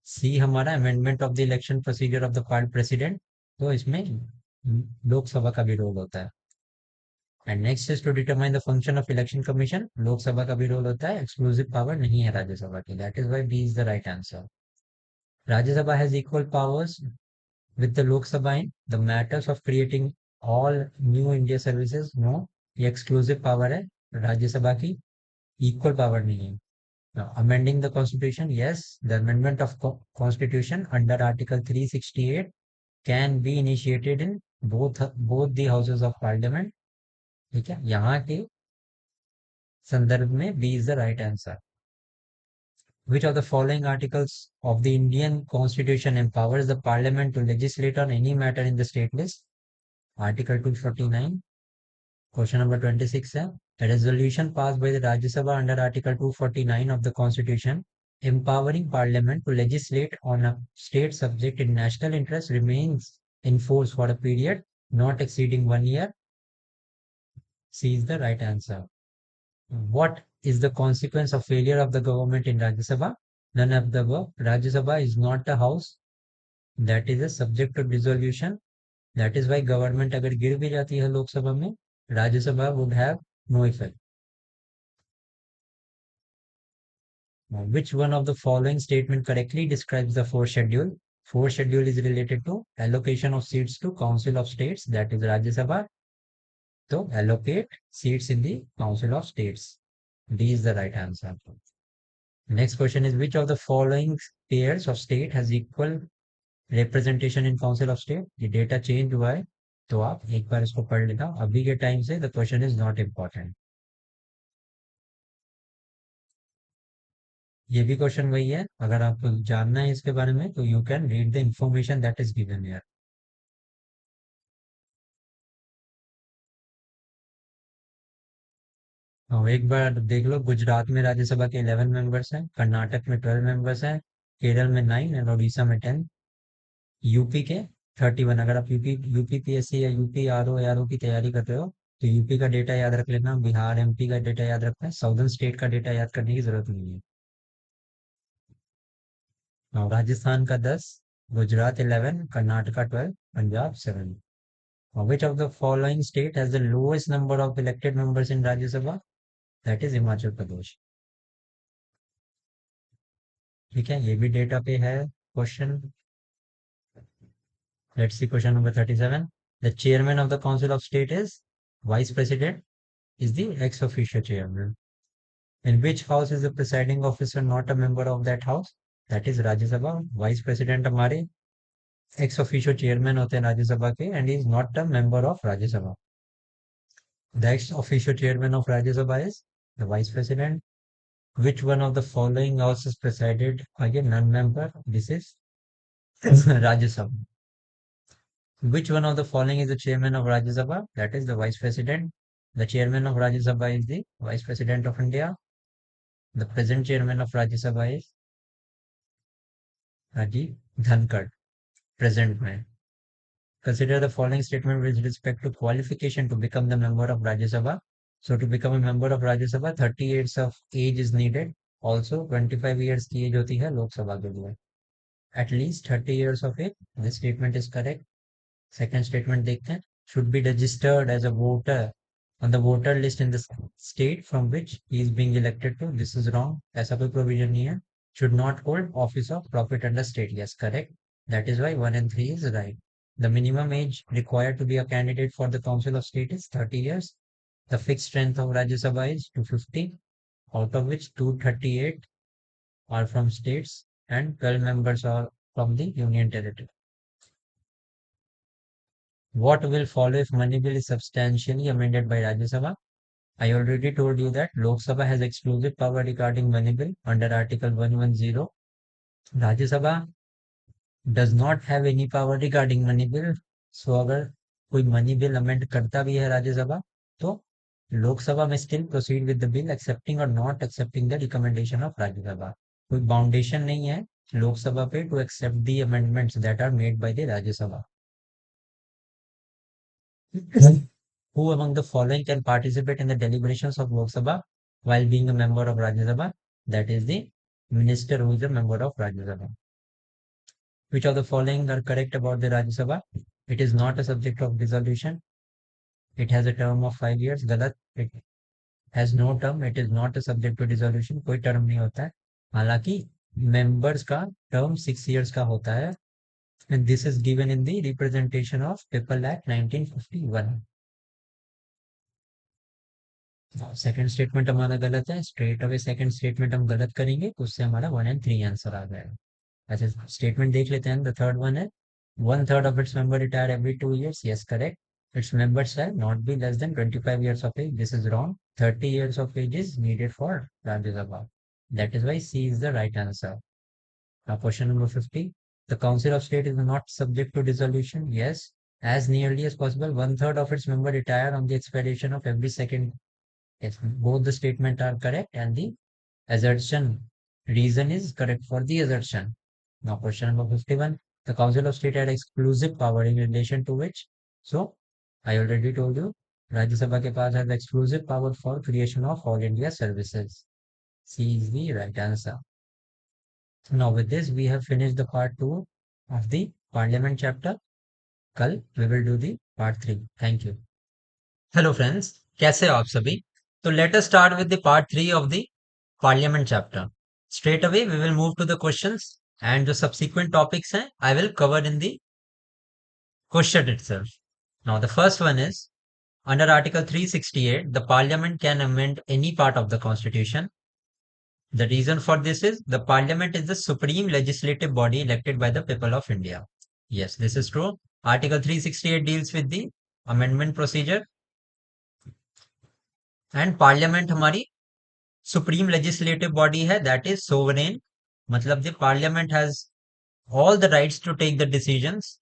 C हमारा amendment of the election procedure of the president. तो इसमें लोकसभा का भी role होता है. And next is to determine the function of election commission. Lok Sabha का भी role होता है. Exclusive power नहीं है राज्य सभा की. That is why B is the right answer. Rajya Sabha has equal powers with the Lok Sabha in the matters of creating all new India services. No, ये exclusive power है राज्य सभा की. Equal power नहीं है. Now, amending the constitution, yes, the amendment of constitution under Article 368 can be initiated in both the houses of parliament. ठीक है, यहाँ के संदर्भ में B is the right answer. Which of the following articles of the Indian Constitution empowers the Parliament to legislate on any matter in the state list? Article 249. Question number 26 है. A resolution passed by the Rajya Sabha under Article 249 of the Constitution empowering Parliament to legislate on a state subject in national interest remains in force for a period not exceeding 1 year. C is the right answer. What is the consequence of failure of the government in Rajya Sabha? None of the above. Rajya Sabha is not a house that is a subject to dissolution. That is why government अगर गिर भी जाती है लोकसभा में, Rajya Sabha would have no effect. Now, which one of the following statement correctly describes the fourth schedule? Fourth schedule is related to allocation of seats to Council of States, that is Rajya Sabha. So allocate seats in the Council of States. D is the right answer. Next question is, which of the following pairs of state has equal representation in Council of State? ये data change हुआ है, तो आप एक बार इसको पढ़ लेना. अभी के टाइम से the question is not important. ये भी क्वेश्चन वही है. अगर आपको जानना है इसके बारे में तो you can read the information that is given here. और एक बार देख लो, गुजरात में राज्यसभा के 11 मेंबर्स हैं, कर्नाटक में 12 मेंबर्स हैं, केरल में 9 एंड उड़ीसा में 10, यूपी के 31. अगर आप यूपी पीएससी या यूपी आरओ की तैयारी कर रहे हो तो यूपी का डेटा याद रख लेना, बिहार एमपी का डेटा याद रखना है, साउदर्न स्टेट का डेटा याद करने की जरूरत नहीं है. और राजस्थान का 10, Gujarat 11, Karnataka 12, Punjab 7. Which of the following state has the lowest number of elected members in Rajya Sabha? That is Himachal Pradesh. ठीक है, ये भी डेटा पे है question. Let's see question number 37. The chairman of the Council of State is vice president is the ex officio chairman. In which house is the presiding officer not a member of that house? That is Rajya Sabha. Vice president हमारे ex officio chairman होते हैं राज्य सभा के and he is not a member of Rajya Sabha. The ex officio chairman of Rajya Sabha is the vice president. Which one of the following house is presided by a non-member? This is Rajya Sabha. Which one of the following is the chairman of Rajya Sabha? That is the vice president. The chairman of Rajya Sabha is the vice president of India. The present chairman of Rajya Sabha is Rajiv Dhankar. Present में. Consider the following statement with respect to qualification to become the member of Rajya Sabha. So to become a member of Rajya Sabha, 30 years of age is needed. Also 25 years की as होती है लोकसभा के लिए. At least 30 years of age. This statement is correct. Second statement देखते हैं. Should be registered as a voter on the voter list in the state from which he is being elected to. This is wrong. ऐसा कोई provision नहीं है. Should not hold office of profit under state. Yes, correct. That is why 1 and 3 is right. The minimum age required to be a candidate for the Council of State is 30 years. The fixed strength of Rajya Sabha is 250, out of which 238 are from states and 12 members are from the Union Territory. What will follow if Money Bill is substantially amended by Rajya Sabha? I already told you that Lok Sabha has exclusive power regarding Money Bill under Article 110. Rajya Sabha does not have any power regarding Money Bill. So अगर कोई Money Bill amend करता भी है राज्य सभा तो लोकसभा में still proceed with the bill accepting or not accepting the recommendation of राज्य सभा. कोई बाउंडेशन नहीं है लोकसभा पे to accept the amendments that are made by the राज्य सभा. Who among the following can participate in the deliberations of Lok Sabha while being a member of Rajya Sabha? That is the minister who is a member of Rajya Sabha. Which of the following are correct about the Rajya Sabha? It is not a subject of dissolution. It has a term of 5 years. गलत. It has no term. It is not a subject to dissolution. कोई term नहीं होता है. हालांकि members का term 6 years का होता है. And this is given in the Representation of People Act 1951. Second statement हमारा गलत है. स्ट्रेट अवे सेकंड स्टेटमेंट हम गलत करेंगे तो उससे हमारा 1 and 3 आंसर आ जाएगा. अच्छा स्टेटमेंट देख लेते हैं. द थर्ड वन है 1/3 of its member retire every 2 years. Yes, correct. Its members shall not be less than 25 years of age. This is wrong. 30 years of age is needed for Rajya Sabha. That is why C is the right answer. Now question number 50. The Council of State is not subject to dissolution. Yes, as nearly as possible 1/3 of its member retire on the expiration of every second. Yes, both the statement are correct and the assertion reason is correct for the assertion. Now question number 51. The Council of State had exclusive power in relation to which? So I already told you, Rajya Sabha के पास has exclusive power for creation of all India services. C is the right answer. Now with this, we have finished the part 2 of the Parliament chapter. कल we will do the part 3. Thank you. Hello friends, कैसे हो आप सभी? तो let us start with the part 3 of the Parliament chapter. Straight away we will move to the questions and the subsequent topics हैं I will cover in the question itself. Now the first one is under Article 368, the Parliament can amend any part of the Constitution. The reason for this is the Parliament is the supreme legislative body elected by the people of India. Yes, this is true. Article 368 deals with the amendment procedure and Parliament हमारी supreme legislative body है, that is sovereign. मतलब the Parliament has all the rights to take the decisions,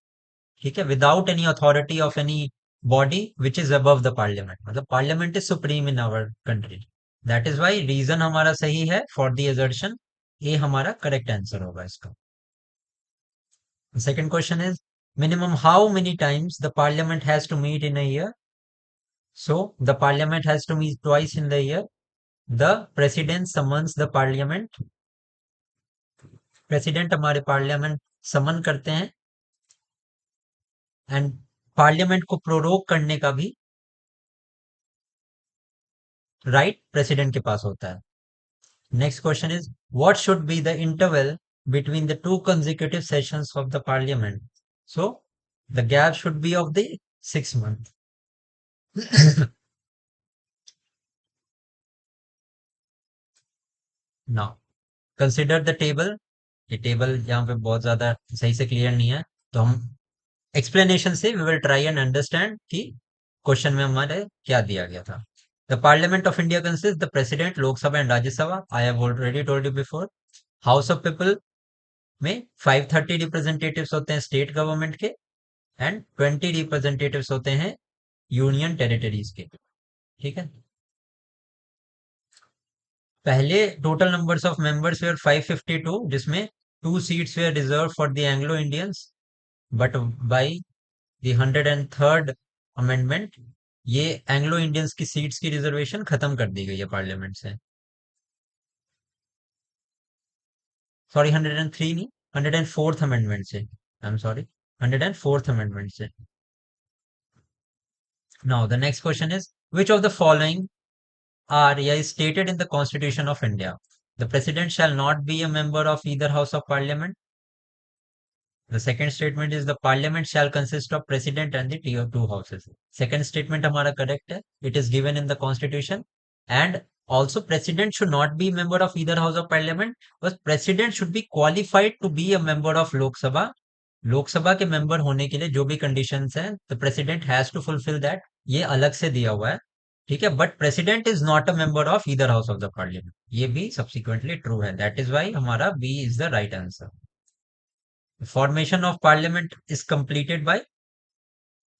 ठीक है, without any authority of any body which is above the Parliament. मतलब Parliament is supreme in our country. That is why reason हमारा सही है for the assertion. A हमारा correct answer होगा इसका. The second question is minimum how many times the Parliament has to meet in a year? So the Parliament has to meet twice in the year. The President summons the Parliament. President हमारे Parliament summon करते हैं and Parliament को prorogue करने का भी right President के पास होता है. Next question is what should be the interval between the two consecutive sessions of the Parliament? So the gap should be of the 6 months. Now consider the table. ये table यहाँ पे बहुत ज्यादा सही से क्लियर नहीं है तो हम एक्सप्लेनेशन से we will try and understand कि क्वेश्चन में हमारे क्या दिया गया था. The parliament of India consist the president Lok Sabha and Rajya Sabha. I have already told you before. House of people में 530 रिप्रेजेंटेटिव्स होते हैं स्टेट गवर्नमेंट के एंड 20 रिप्रेजेंटेटिव्स होते हैं यूनियन टेरिटरीज के. ठीक है. पहले total numbers of members where 552 जिसमें 2 seats where reserve for the Anglo Indians but by the 103rd amendment ये एंग्लो इंडियंस की सीट्स की रिजर्वेशन खत्म कर दी गई है पार्लियामेंट से. सॉरी 103 नहीं 104th अमेंडमेंट से. I am sorry 104th amendment से. Now the next question is which of the following are is stated in the Constitution of India. The President shall not be a member of either House of Parliament. The second statement is the Parliament shall consist of President and the tier 2 houses. Second statement हमारा correct है. It is given in the Constitution. And also President should not be a member of either House of Parliament, but President should be qualified to be a member of Lok Sabha. लोक सभा के member होने के लिए जो भी conditions हैं the president has to fulfil that. ये अलग से दिया हुआ है. ठीक है. But president is not a member of either house of the parliament. ये भी सब्सिक्वेंटली ट्रू है. दैट इज वाई हमारा B is the right answer. Formation of parliament is completed by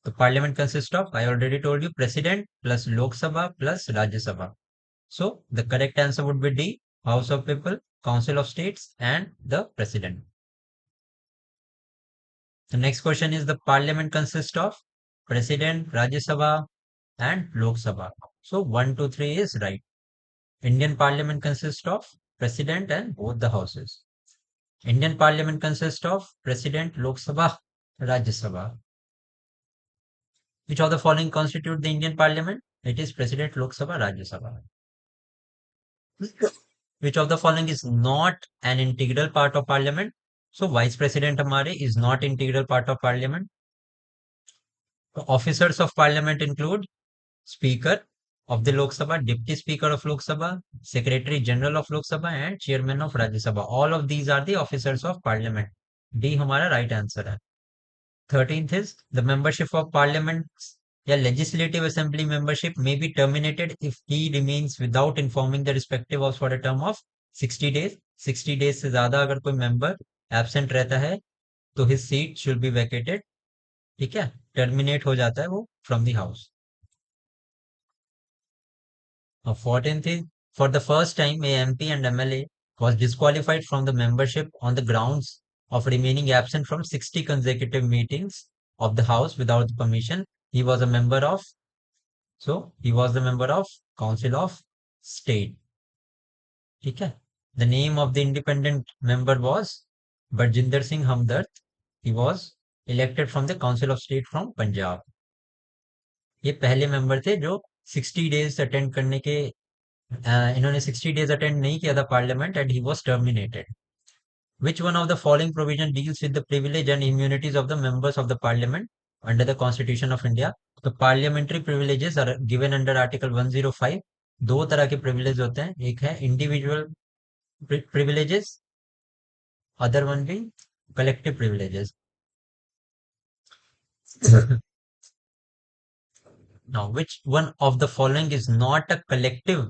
the parliament consist of I already told you president plus Lok Sabha plus Rajya Sabha. So the correct answer would be D house of people council of states and the president. The next question is the parliament consists of president, Rajya Sabha and Lok Sabha. So 1, 2, 3 is right. Indian parliament consists of president and both the houses. Indian parliament consists of president, Lok Sabha, Rajya Sabha. Which of the following constitute the Indian parliament? It is president, Lok Sabha, Rajya Sabha. Which of the following is not an integral part of parliament? So vice president हमारे is not integral part of parliament. The officers of parliament include speaker of the Lok Sabha, deputy speaker of Lok Sabha, secretary general of Lok Sabha and chairman of Rajya Sabha. All of these are the officers of parliament. D हमारा right answer है. 13th is the membership of parliament या legislative assembly membership may be terminated if he remains without informing the respective house for a term of 60 days. 60 days से ज्यादा अगर कोई member absent रहता है तो his seat should be vacated. ठीक है. Terminate हो जाता है वो from the house. 14th is for the first time a MP and MLA was disqualified from the membership on the grounds of remaining absent from 60 consecutive meetings of the house without the permission. He was a member of, so he was the member of Council of State. ठीक है. The name of the independent member was Barjinder Singh Hamdard. He was elected from the Council of State from Punjab. ये पहले member थे जो 60 days attend करने के इन्होंने 60 days attend नहीं किया था parliament and he was terminated. Which one of the following provision deals with the privilege and immunities of the members of the parliament under the Constitution of India? The parliamentary privileges are given under Article 105. दो तरह के privilege होते हैं, एक है individual privileges, other one being collective privileges. Now, which one of the following is not a collective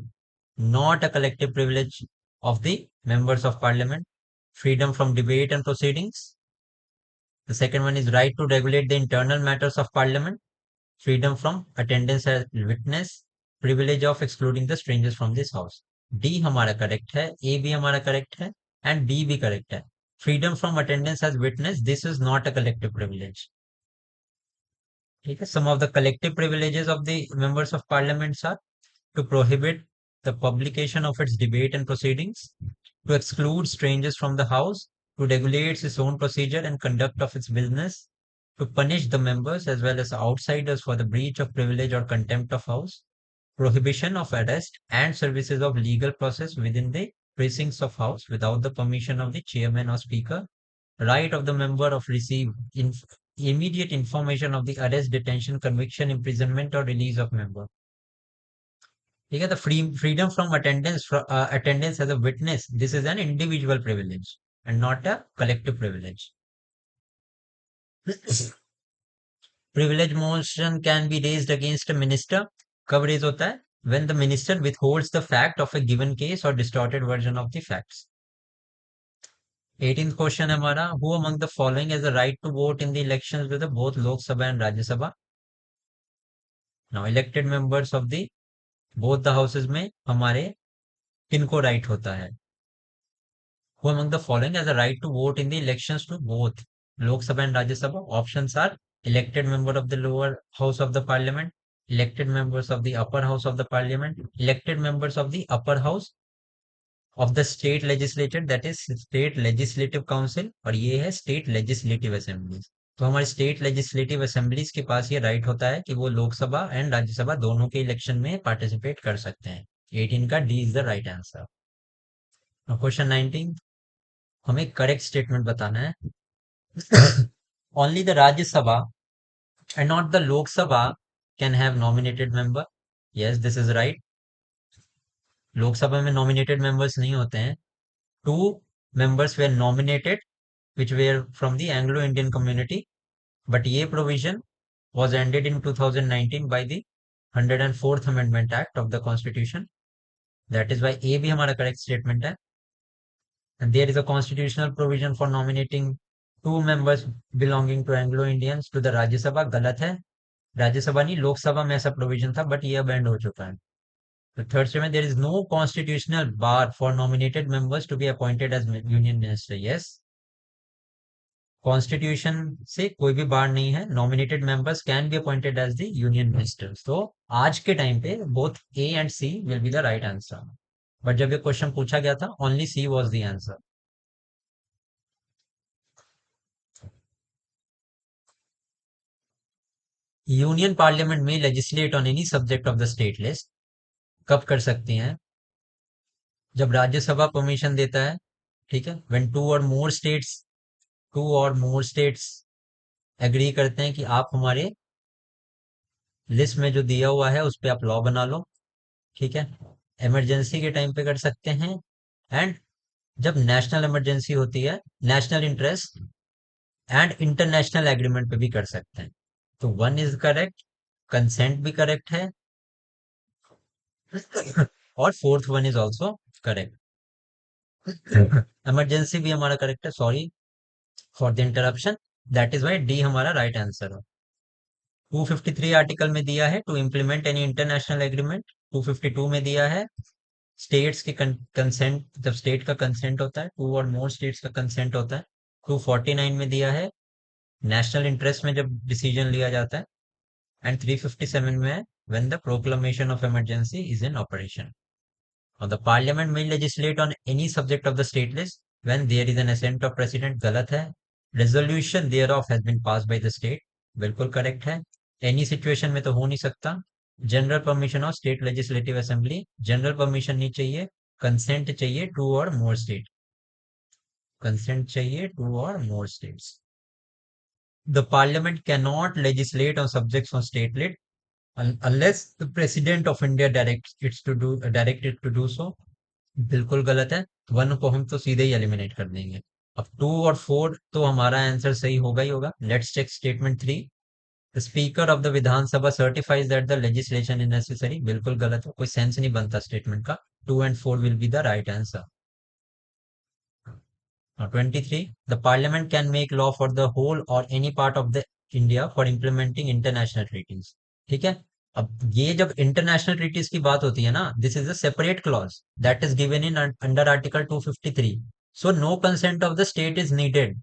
privilege of the members of parliament? Freedom from debate and proceedings. The second one is right to regulate the internal matters of parliament. Freedom from attendance as witness. Privilege of excluding the strangers from this house. D हमारा correct है, A भी हमारा correct है and B भी correct है. Freedom from attendance as witness, this is not a collective privilege. ठीक है. Some of the collective privileges of the members of parliament are to prohibit the publication of its debate and proceedings, to exclude strangers from the house, to regulate its own procedure and conduct of its business, to punish the members as well as outsiders for the breach of privilege or contempt of house, prohibition of arrest and services of legal process within the precincts of house without the permission of the chairman or speaker, right of the member of receive immediate information of the arrest, detention, conviction, imprisonment or release of member. ठीक है. The freedom from attendance as a witness, this is an individual privilege and not a collective privilege. Privilege motion can be raised against a minister. कब raise होता है? When the minister withholds the fact of a given case or distorted version of the facts. 18th question है हमारा, who among the following has the right to vote in the elections with both Lok Sabha and Rajya Sabha? Now elected members of the both the houses में हमारे किनको right होता है? Who among the following has a right to vote in the elections to both Lok Sabha and Rajya Sabha? Options are elected member of the lower house of the parliament, elected members of the upper house of the parliament, elected members of the upper house of the state legislature, that is state legislative council, और ये है state legislative assemblies. तो हमारे state legislative assemblies के पास ये right होता है कि वो लोकसभा एंड राज्यसभा दोनों के इलेक्शन में पार्टिसिपेट कर सकते हैं. 18 का D is the right answer. Question 19, हमें करेक्ट स्टेटमेंट बताना है. Only the Rajya Sabha and not the Lok Sabha can have nominated member. Yes, this is right. लोक सभा में nominated members नहीं होते हैं. 2 members were nominated which were from the Anglo-Indian community, but ये provision was ended in 2019 by the 104th Amendment Act of the Constitution. That is why A भी हमारा correct statement है. And there is a constitutional provision for nominating 2 members belonging to Anglo-Indians to the Rajya Sabha. गलत है. राज्य सभा नहीं, लोकसभा में ऐसा प्रोविजन था बट ये अब एंड हो चुका है. The third statement, there is no constitutional bar for nominated members to be appointed as union minister. Yes. Constitution से कोई भी बार नहीं है. Nominated members can be appointed as the union ministers. तो आज के टाइम पे both A and C will be the right answer. But जब ये क्वेश्चन पूछा गया था, only C was the answer. Union parliament में legislate on any subject of the state list कब कर सकती हैं? जब राज्यसभा परमिशन देता है. ठीक है. When to or more states agree करते हैं कि आप हमारे लिस्ट में जो दिया हुआ है उस पे आप लॉ बना लो. ठीक है. इमरजेंसी के टाइम पे कर सकते हैं एंड जब नेशनल इमरजेंसी होती है, national interest and international agreement पे भी कर सकते हैं. तो 1 इज करेक्ट, कंसेंट भी करेक्ट है और 4th one is also correct. Emergency भी हमारा करेक्ट है. Sorry for the interruption. That is why D हमारा राइट आंसर है. 253 आर्टिकल में दिया है to implement any international agreement. 252 में दिया है स्टेट्स के कंसेंट, जब स्टेट का कंसेंट होता है, 2 और मोर स्टेट्स का कंसेंट होता है. 249 में दिया है नेशनल इंटरेस्ट में जब डिसीजन लिया जाता है. एंड 357 में है when the proclamation of emergency is in operation. और द पार्लियामेंट में legislate on any subject of the state list when there is an assent of president, गलत है। Resolution thereof has been pass by the state, बिल्कुल correct है। Any situation में तो हो नहीं सकता। General permission of state legislative assembly, general permission नहीं चाहिए, कंसेंट चाहिए two or more state, consent चाहिए two or more states. The parliament can not legislate on subjects on state list unless the president of India direct it to do so, बिल्कुल गलत है। One को हम तो सीधे ही eliminate कर देंगे। अब टू और फोर तो हमारा आंसर सही होगा ही होगा। Let's check statement three. The speaker of the Vidhan Sabha certifies that the legislation is necessary, बिल्कुल गलत है, कोई सेंस नहीं बनता स्टेटमेंट का। Two and four will be the right answer. 23, the parliament can make law for the whole or any part of the India for implementing international treaties. ठीक है। अब ये जब इंटरनेशनल ट्रीटीज की बात होती है ना, this is a separate clause that is given in under article 253, so no consent of the state is needed.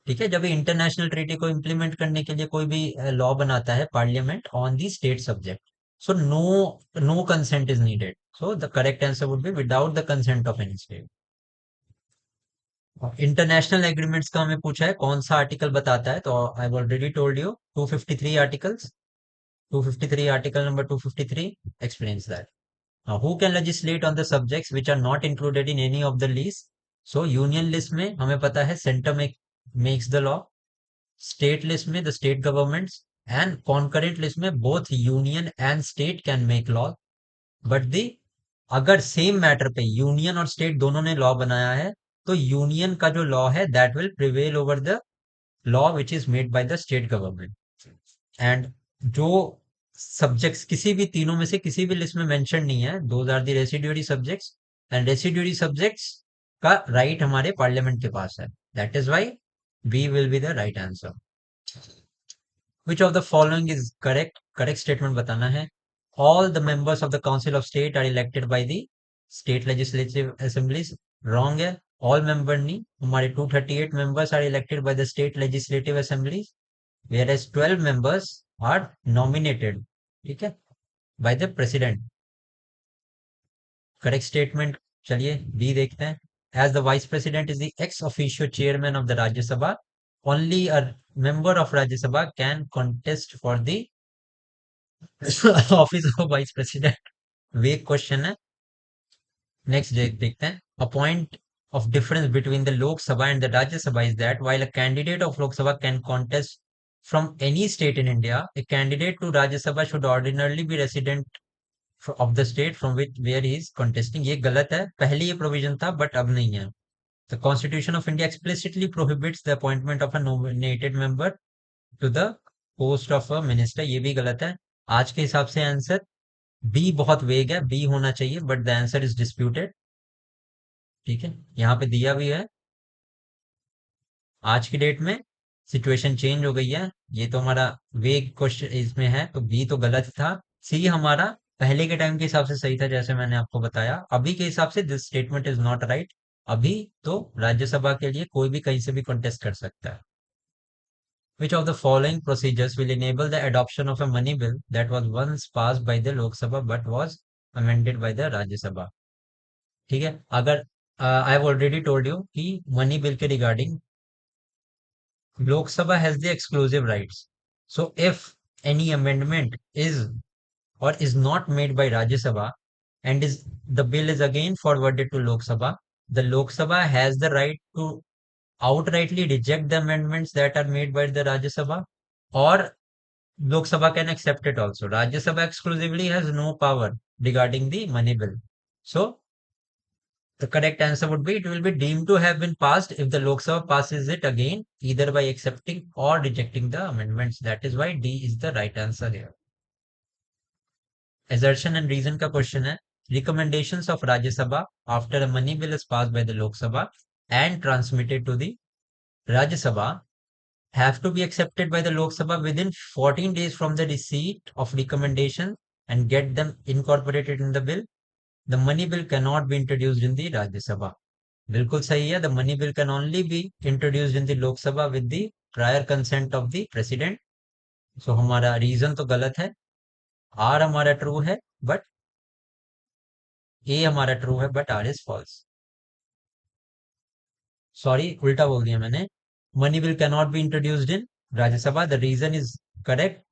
ठीक है। जब इंटरनेशनल ट्रीटी को इम्प्लीमेंट करने के लिए कोई भी लॉ बनाता है parliament on the state subject, so no no consent is needed, so the correct answer would be without the consent of any state. International agreements का हमें पूछा है कौन सा आर्टिकल बताता है, तो आई already told you 253 articles. 253 article number 253 explains that. Who can legislate on the subjects which are not included in any of the list? So union list में हमें पता है center makes the law, state list में the state governments, and concurrent list में both union and state can make law, but the अगर same matter पे union और state दोनों ने लॉ बनाया है, तो यूनियन का जो लॉ है that will prevail over the law which is made by the state government. And जो सब्जेक्ट्स किसी भी तीनों में से किसी भी लिस्ट में मेंशन नहीं है, those are the residuary subjects, and residuary subjects का राइट हमारे पार्लियामेंट के पास है, that is why B will be the right answer. Which of the following is correct? Correct statement बताना है। All the members of the Council of State are elected by the state legislative assemblies. Wrong है। All member नहीं, हमारे 238 members are elected by the state legislative assemblies, whereas 12 members are nominated, ठीक है, by the president. Correct statement, चलिए B देखते हैं। As the vice president is the ex officio chairman of the Rajya Sabha, only a member of Rajya Sabha can contest for the office of vice president. वे question है। Next देखते हैं। A point of difference between the Lok Sabha and the Rajya Sabha is that while a candidate of Lok Sabha can contest from any state in India, a candidate to Rajya Sabha should ordinarily be resident of the state from which where he is contesting. ये गलत है, पहले ये provision था but अब नहीं है। The constitution of India explicitly prohibits the appointment of a nominated member to the post of a minister, ये भी गलत है। आज के हिसाब से आंसर बी बहुत वेग है, बी होना चाहिए, but the answer is disputed. ठीक है, यहाँ पे दिया भी है। आज की डेट में सिचुएशन चेंज हो गई है, ये तो हमारा वेग क्वेश्चन इसमें है, तो बी तो गलत था। सी हमारा पहले के टाइम के हिसाब से सही था, जैसे मैंने आपको बताया। अभी के हिसाब से this statement is not right. अभी तो राज्यसभा के लिए कोई भी कहीं से भी कंटेस्ट कर सकता है। Which of the following procedures will enable the adoption of a money bill that was once passed by the Lok Sabha but was amended by the Rajya Sabha? ठीक है। अगर I have already told you कि money bill के regarding लोक सभा has the exclusive rights, so if any amendment is or is not made by Rajya Sabha and is the bill is again forwarded to Lok Sabha, the Lok Sabha has the right to outrightly reject the amendments that are made by the Rajya Sabha, or Lok Sabha can accept it also. Rajya Sabha exclusively has no power regarding the money bill. So the correct answer would be it will be deemed to have been passed if the Lok Sabha passes it again, either by accepting or rejecting the amendments. That is why D is the right answer here. Assertion and reason का question है। Recommendations of Rajya Sabha after a money bill is passed by the Lok Sabha and transmitted to the Rajya Sabha have to be accepted by the Lok Sabha within 14 days from the receipt of recommendation and get them incorporated in the bill. The money bill cannot be introduced in the Rajya Sabha. बिल्कुल सही है। The money bill can only be introduced in the Lok Sabha with the prior consent of the president. सो हमारा reason तो गलत है, are हमारा true है but ए हमारा ट्रू है but R is false. Sorry, उल्टा बोल दिया मैंने। Money bill can not be introduced in Rajya Sabha, the reason is correct.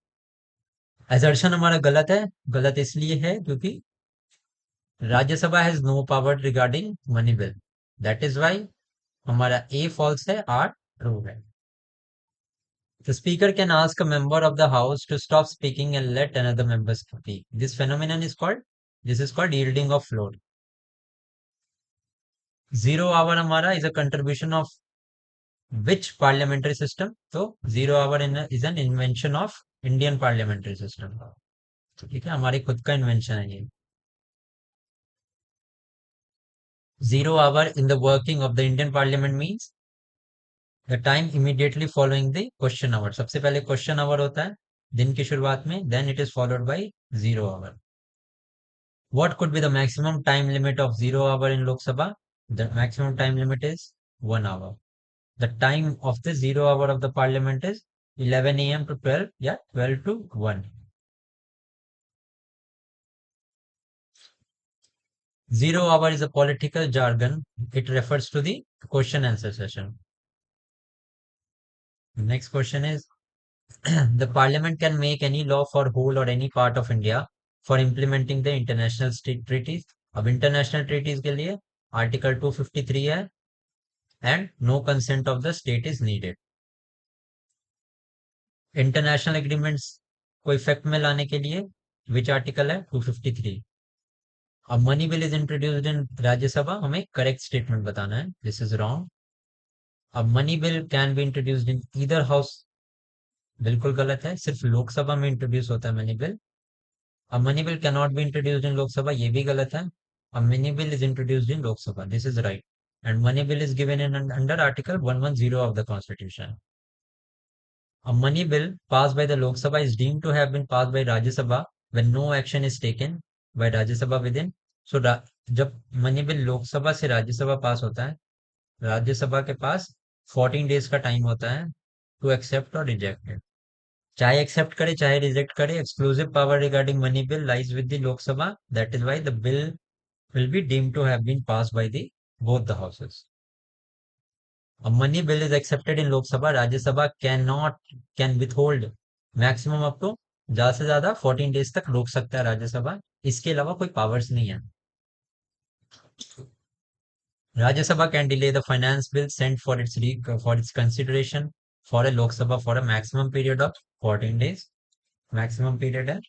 Assertion हमारा गलत है, गलत इसलिए है क्योंकि Rajya Sabha has no power regarding money bill, that is why हमारा ए फॉल्स है, आर ट्रू है। The speaker can ask a member of the house to stop speaking and let another member speak. This phenomenon is called, this is called yielding of floor. Zero hour हमारा is a contribution of which parliamentary system? तो zero hour is an invention of Indian parliamentary system. ठीक है, हमारी खुद का invention है ये। Zero hour in the working of the Indian parliament means the time immediately following the question hour. सबसे पहले question hour होता है दिन की शुरुआत में, then it is followed by zero hour. What could be the maximum time limit of 0 hour in Lok Sabha? The maximum time limit is 1 hour. The time of the 0 hour of the parliament is 11 a.m. to 12, yeah, 12 to 1. 0 hour is a political jargon. It refers to the question answer session. Next question is the parliament can make any law for whole or any part of India for implementing the international state treaties. अब international treaties के लिए article 253 है and no consent of the state is needed. International agreements को effect में लाने के लिए which article है 253। अब money bill is introduced in Rajya Sabha, हमें करेक्ट स्टेटमेंट बताना है, दिस इज रॉन्ग। अब money bill can be introduced in either house, बिल्कुल गलत है, सिर्फ लोकसभा में इंट्रोड्यूस होता है मनी बिल। अब money bill can not be introduced in Lok Sabha, ये भी गलत है। अब money bill is introduced in Lok Sabha, this is right, and money bill is given in under article 110 of the constitution. A money bill passed by the Lok Sabha is deemed to have been passed by Rajya Sabha when no action is taken by Rajya Sabha within. So जब money bill Lok Sabha से राज्यसभा पास होता है, राज्यसभा के पास 14 days का time होता है to accept or reject it. चाहे accept करे चाहे रिजेक्ट करे, exclusive power regarding money bill lies with the Lok Sabha, that is why the bill will be deemed to have been passed by the both the houses. A money bill is accepted in Lok Sabha, Rajya Sabha can withhold maximum up to ज्यादा से ज्यादा 14 days तक रोक सकता है राज्यसभा, इसके अलावा कोई पावर्स नहीं है। Rajya Sabha can delay the finance bill sent for its consideration for a Lok Sabha for a maximum period of 14 days, maximum period है।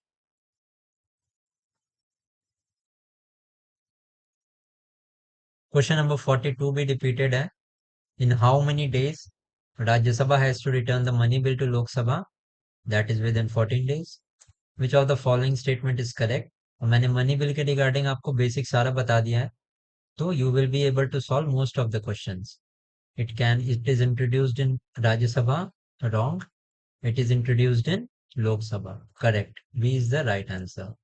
क्वेश्चन नंबर 42 भी रिपीटेड है, in how many days Rajya Sabha has to return the money bill to Lok Sabha, that is within 14 days. Which of the following statement is correct. और मैंने money bill के regarding आपको basic सारा बता दिया है, तो you will be able to solve most of the questions. It is introduced in Rajya Sabha, wrong. It is introduced in Lok Sabha, correct, B is the right answer.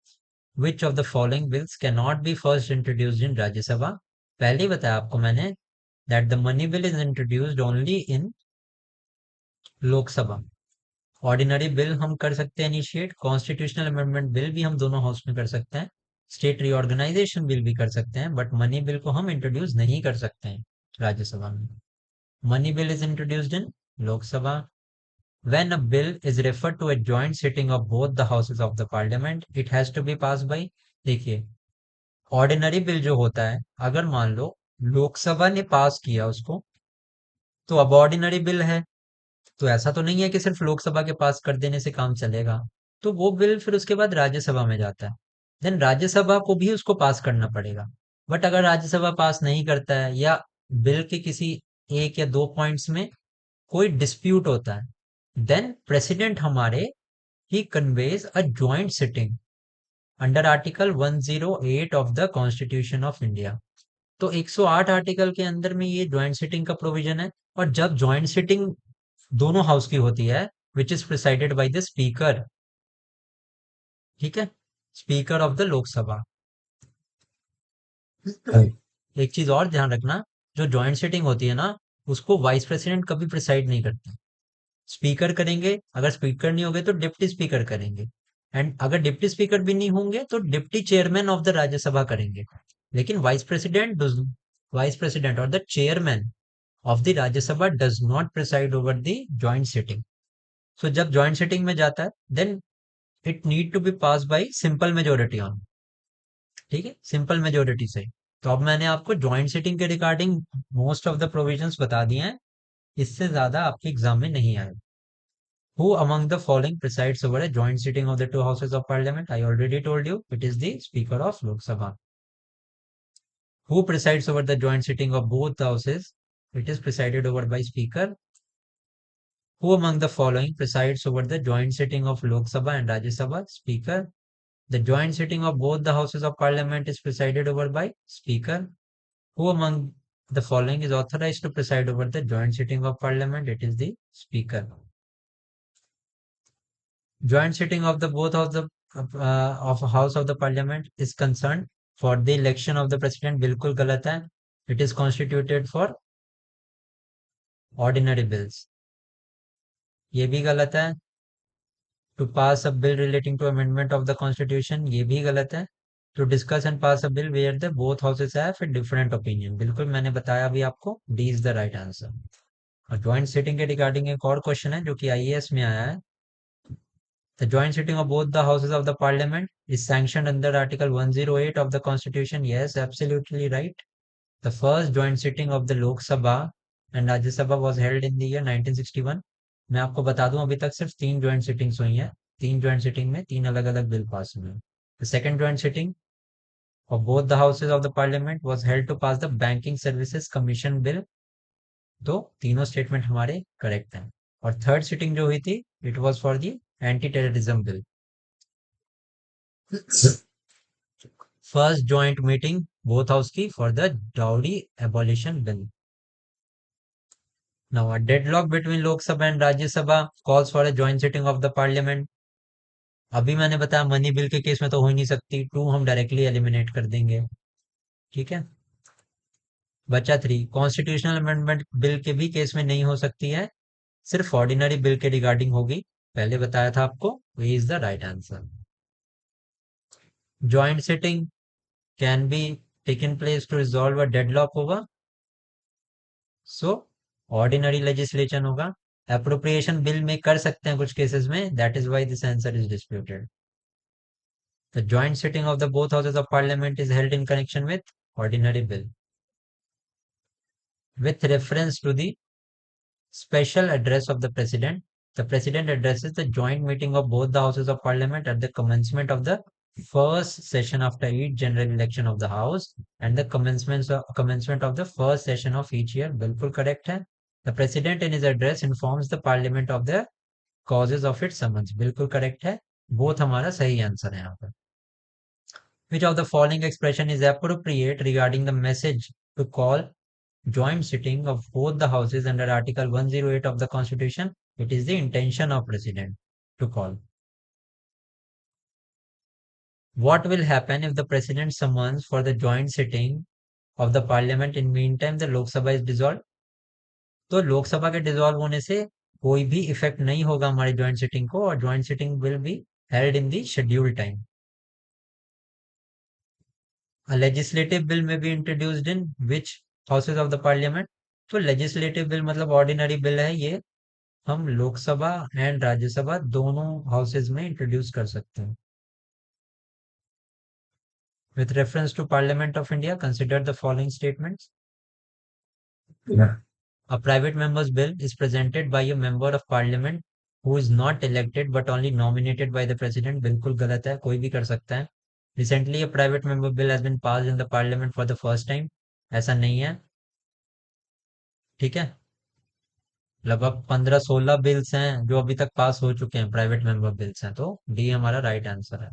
Which of the following bills can not be first introduced in Rajya Sabha, पहले ही बताया आपको मैंने that the money bill is introduced only in Lok Sabha. Ordinary bill हम कर सकते हैं initiate, constitutional amendment bill भी हम दोनों हाउस में कर सकते हैं, स्टेट रीऑर्गेनाइजेशन बिल भी कर सकते हैं, बट मनी बिल को हम इंट्रोड्यूस नहीं कर सकते हैं राज्यसभा में। Money bill is introduced in Lok Sabha. When a bill is referred to a joint sitting of both the houses of the parliament, it has to be passed by, देखिए ordinary bill जो होता है, अगर मान लो लोकसभा ने पास किया उसको, तो अब ऑर्डिनरी बिल है, तो ऐसा तो नहीं है कि सिर्फ लोकसभा के पास कर देने से काम चलेगा, तो वो बिल फिर उसके बाद राज्यसभा में जाता है, देन राज्यसभा को भी उसको पास करना पड़ेगा। बट अगर राज्यसभा पास नहीं करता है या बिल के किसी एक या दो पॉइंट्स में कोई डिस्प्यूट होता है, देन प्रेसिडेंट हमारे ही convenes a joint sitting under article 108 of the constitution of India. तो 108 आर्टिकल के अंदर में ये ज्वाइंट सिटिंग का प्रोविजन है, और जब ज्वाइंट सिटिंग दोनों हाउस की होती है, which is presided by the speaker, ठीक है, स्पीकर ऑफ द लोकसभा। एक चीज और ध्यान रखना, जो ज्वाइंट सिटिंग होती है ना, उसको वाइस प्रेसिडेंट कभी प्रिसाइड नहीं करते, स्पीकर करेंगे, अगर स्पीकर नहीं होंगे तो डिप्टी स्पीकर करेंगे, एंड अगर डिप्टी स्पीकर भी नहीं होंगे तो deputy chairman of the Rajya Sabha करेंगे। लेकिन वाइस प्रेसिडेंट और the chairman of the Rajya Sabha does not preside over the joint sitting. So जब जॉइंट सिटिंग में जाता है then it need to be pass by simple majority on, ठीक है, सिंपल मेजोरिटी से। तो अब मैंने आपको जॉइंट सिटिंग के regarding most of the provisions बता दिए हैं, इससे ज्यादा आपके एग्जाम में नहीं आए। Who among the following presides over a joint sitting of the two houses of parliament? I already told you it is the Speaker of Lok Sabha. Who presides over the joint sitting of both the houses? It is presided over by Speaker. Who among the following presides over the joint sitting of Lok Sabha and Rajya Sabha? Speaker. The joint sitting of both the houses of parliament is presided over by Speaker. Who among the following is authorized to preside over the joint sitting of parliament? It is the Speaker. Joint sitting of the both of House of the Parliament is concerned for the election of the president, बिल्कुल गलत है. It is constituted for ordinary bills. ये भी गलत है. To pass a bill relating to amendment of the constitution, ये भी गलत है. To discuss and pass a bill where the both houses have a different opinion, बिल्कुल मैंने बताया अभी आपको, D is the right answer. और joint sitting के regarding एक और क्वेश्चन है जो कि IAS में आया है. The joint sitting of both the houses of the parliament is sanctioned under Article 108 of the Constitution. Yes, absolutely right. The first joint sitting of the Lok Sabha and Rajya Sabha was held in the year 1961. मैं आपको बता दूं अभी तक सिर्फ 3 joint sittings हुई हैं. 3 joint sitting में 3 अलग-अलग बिल पास हुए हैं. The second joint sitting of both the houses of the parliament was held to pass the Banking Services Commission Bill. तो तीनों स्टेटमेंट हमारे करेक्ट हैं. और थर्ड सिटिंग जो हुई थी it was for the anti terrorism bill. First joint meeting both house की for the dowry abolition bill. Now a deadlock between Lok Sabha and Rajya Sabha calls for a joint sitting of the parliament. अभी मैंने बताया money bill के case में तो हो ही नहीं सकती, 2 हम डायरेक्टली एलिमिनेट कर देंगे, ठीक है. बचा 3 कॉन्स्टिट्यूशनल अमेंडमेंट बिल के भी केस में नहीं हो सकती है, सिर्फ ऑर्डिनरी बिल के रिगार्डिंग होगी, पहले बताया था आपको, ये is the right answer. Joint sitting can be taken place to resolve a deadlock होगा, सो ऑर्डिनरी लेजिस्लेशन होगा. अप्रोप्रिएशन बिल में कर सकते हैं कुछ केसेस में, that is why this answer is disputed. The joint sitting of the both houses of parliament is held in connection with ordinary bill. With reference to the special address of the president addresses the joint meeting of both the houses of parliament at the commencement of the first session after each general election of the house and the commencement of the first session of each year. बिल्कुल correct है. The president in his address informs the parliament of the causes of its summons. बिल्कुल correct है. Both हमारा सही answer है यहाँ पर. Which of the following expression is appropriate regarding the message to call joint sitting of both the houses under Article 108 of the Constitution? It is the intention of President to call. What will happen if the President summons for the joint sitting of the Parliament in meantime the Lok Sabha is dissolved? तो लोकसभा के dissolve होने से कोई भी effect नहीं होगा हमारी joint sitting को, और joint sitting will be held in the scheduled time. A legislative bill may be introduced in which houses of the parliament? तो लेजिस्लेटिव बिल मतलब ऑर्डिनरी बिल है, ये हम लोकसभा एंड राज्यसभा दोनों हाउसेज में इंट्रोड्यूस कर सकते हैं. With reference to Parliament of India, consider the following statements. Yeah. A private member's bill is presented by a member of parliament who is not elected but only nominated by the president. बिल्कुल गलत है, कोई भी कर सकता है. Recently, a private member bill has been passed in the parliament for the first time. ऐसा नहीं है, ठीक है. लगभग 15-16 बिल्स हैं जो अभी तक पास हो चुके हैं, प्राइवेट मेंबर बिल्स हैं, तो डी हमारा राइट आंसर है.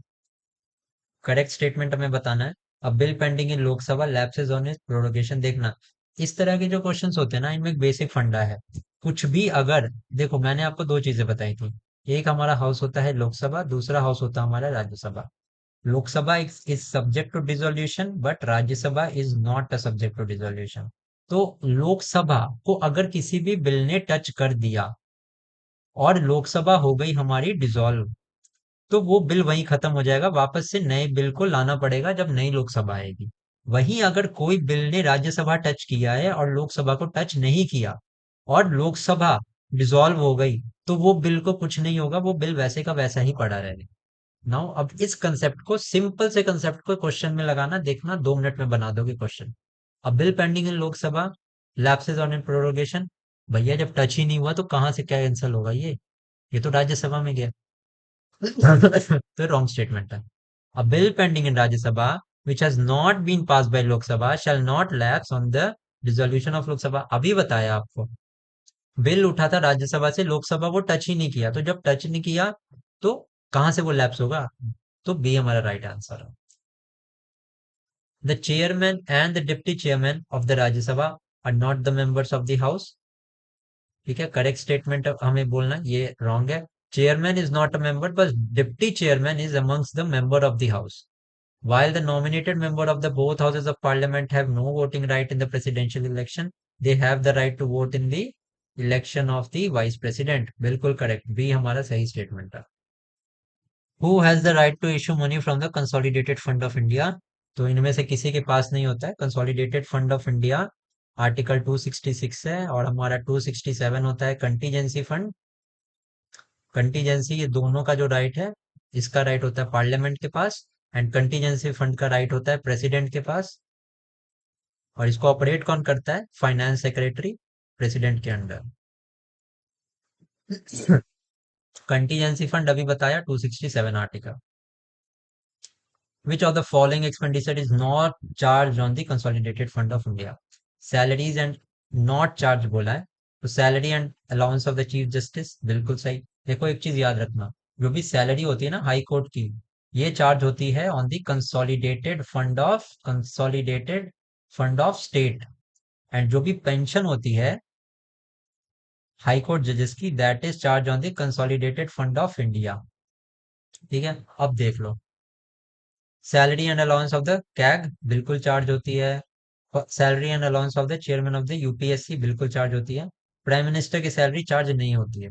करेक्ट स्टेटमेंट हमें बताना है. अब bill pending in Lok Sabha lapses on it's prorogation. देखना इस तरह के जो क्वेश्चंस होते हैं ना, इनमें एक बेसिक फंडा है. कुछ भी अगर देखो, मैंने आपको 2 चीजें बताई थी. एक हमारा हाउस होता है लोकसभा, दूसरा हाउस होता है हमारा Rajya Sabha. Lok Sabha is subject to dissolution but Rajya Sabha is not a subject to dissolution. तो लोकसभा को अगर किसी भी बिल ने टच कर दिया और लोकसभा हो गई हमारी डिसॉल्व, तो वो बिल वहीं खत्म हो जाएगा, वापस से नए बिल को लाना पड़ेगा जब नई लोकसभा आएगी। वहीं अगर कोई बिल ने राज्यसभा टच किया है और लोकसभा को टच नहीं किया और लोकसभा डिसॉल्व हो गई, तो वो बिल को कुछ नहीं होगा, वो बिल वैसे का वैसा ही पड़ा रहेगा। नाउ अब इस कंसेप्ट को, सिंपल से कंसेप्ट को क्वेश्चन में लगाना, देखना 2 मिनट में बना दोगे क्वेश्चन। अब bill pending in Lok Sabha, lapses on in prorogation, भैया जब टच ही नहीं हुआ तो कहाँ से क्या कैंसिल होगा, ये तो राज्यसभा में गया। तो रॉन्ग स्टेटमेंट है। A bill pending in Rajya Sabha which has not been passed by Lok Sabha shall not lapse on the dissolution of Lok Sabha। अभी बताया आपको, बिल उठा था राज्यसभा से, लोकसभा वो टच ही नहीं किया, तो जब टच नहीं किया तो कहां से वो लैप्स होगा, तो बी हमारा राइट आंसर है। The chairman and the deputy chairman of the Rajya Sabha are not the members of the house. ठीक है, करेक्ट स्टेटमेंट हमें बोलना, ये रॉन्ग है। Chairman is not a member, but deputy chairman is amongst the member of the house. While the nominated member of the both houses of parliament have no voting right in the presidential election, they have the right to vote in the election of the vice president। बिल्कुल correct, B हमारा सही statement है। Who has the right to issue money from the consolidated fund of India? तो इनमें से किसी के पास नहीं होता है consolidated fund of India, article 266 है, और हमारा 267 होता है कंटीजेंसी फंड। कंटीजेंसी, ये दोनों का जो राइट है, इसका राइट होता है पार्लियामेंट के पास, एंड कंटीजेंसी फंड का राइट होता है प्रेसिडेंट के पास। और इसको ऑपरेट कौन करता है, फाइनेंस सेक्रेटरी, प्रेसिडेंट के अंडर। कंटीजेंसी फंड अभी बताया 267 article. Which of the following expenditure is not charge on the consolidated fund of India? Salaries and not charge बोला है, तो salary and allowance of the chief justice, बिल्कुल सही। देखो एक चीज याद रखना, जो भी सैलरी होती है ना हाई कोर्ट की, ये चार्ज होती है on the consolidated fund of state. And जो भी पेंशन होती है हाई कोर्ट जजेस की, that is charge on the consolidated fund of India. ठीक है, अब देख लो, salary and allowance of the CAG बिल्कुल चार्ज होती है, salary and allowance of the chairman of the UPSC बिल्कुल चार्ज होती है, प्राइम मिनिस्टर की सैलरी चार्ज नहीं होती है।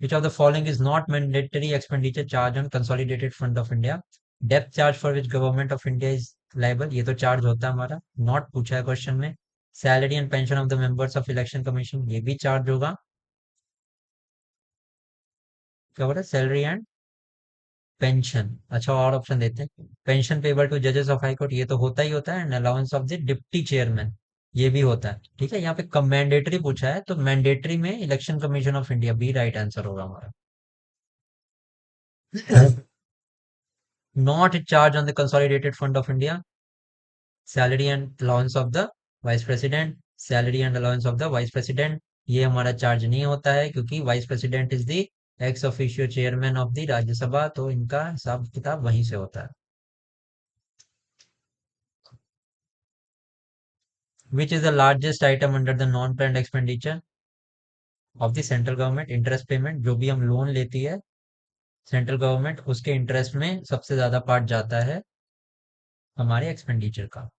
Which of the following is not mandatory expenditure charge on consolidated fund of India? Depth charge for which government of India is liable, ये तो charge होता है हमारा, नॉट पूछा है क्वेश्चन में। Salary and pension of the members of election commission, ये भी चार्ज होगा। क्या बोला, सैलरी एंड पेंशन, अच्छा और ऑप्शन देते हैं, पेंशन पेबल टू जजेस ऑफ हाई कोर्ट, ये तो होता ही होता है, and allowance of the deputy chairman, ये भी होता है। ठीक है, यहाँ पे कम मैंडेटरी पूछा है, तो मैंडेटरी में election commission of India, B right answer होगा हमारा। Not charge on the consolidated fund of India, salary and allowance of the vice president, salary and allowance of the vice president, ये हमारा charge नहीं होता है, क्योंकि vice president is the ex officio chairman of the Rajya Sabha, तो इनका हिसाब किताब वहीं से होता है। Which is the largest item under the non-planned expenditure of the central government? Interest payment, जो भी हम लोन लेती है सेंट्रल गवर्नमेंट, उसके इंटरेस्ट में सबसे ज्यादा पार्ट जाता है हमारे एक्सपेंडिचर का।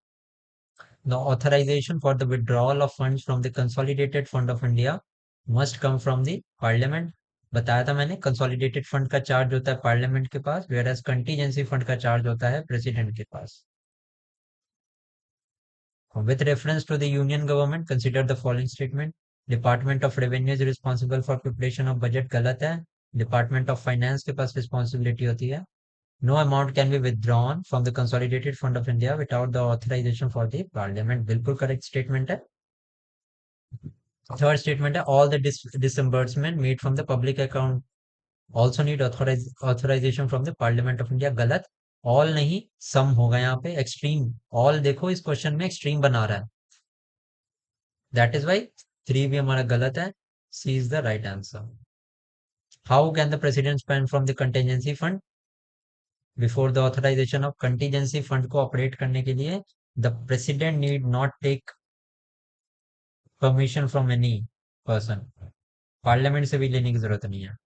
The authorisation for the withdrawal of funds from the consolidated fund of India must come from the parliament. बताया था मैंने, कंसोलिडेटेड फंड का चार्ज होता है पार्लियामेंट के पास, वेयर एज कंटीजेंसी फंड का चार्ज होता है प्रेसिडेंट के पास। With reference to the union government, consider the following statement. Department of Revenue is responsible for preparation of budget, गलत है। Department of Finance के पास responsibility होती है। No amount can be withdrawn from the consolidated fund of India without the authorization for the parliament, बिल्कुल correct statement है। Third statement है, all the disbursement made from the public account also need authorization from the parliament of India, गलत। All नहीं, सम होगा यहाँ पे, extreme all, देखो इस क्वेश्चन में एक्सट्रीम बना रहा है, दैट इज वाई 3 भी हमारा गलत है, C is the right answer. How can the president spend from the contingency fund? Before the authorization of contingency fund को ऑपरेट करने के लिए the president need not take permission from any person, parliament से भी लेने की जरूरत नहीं है।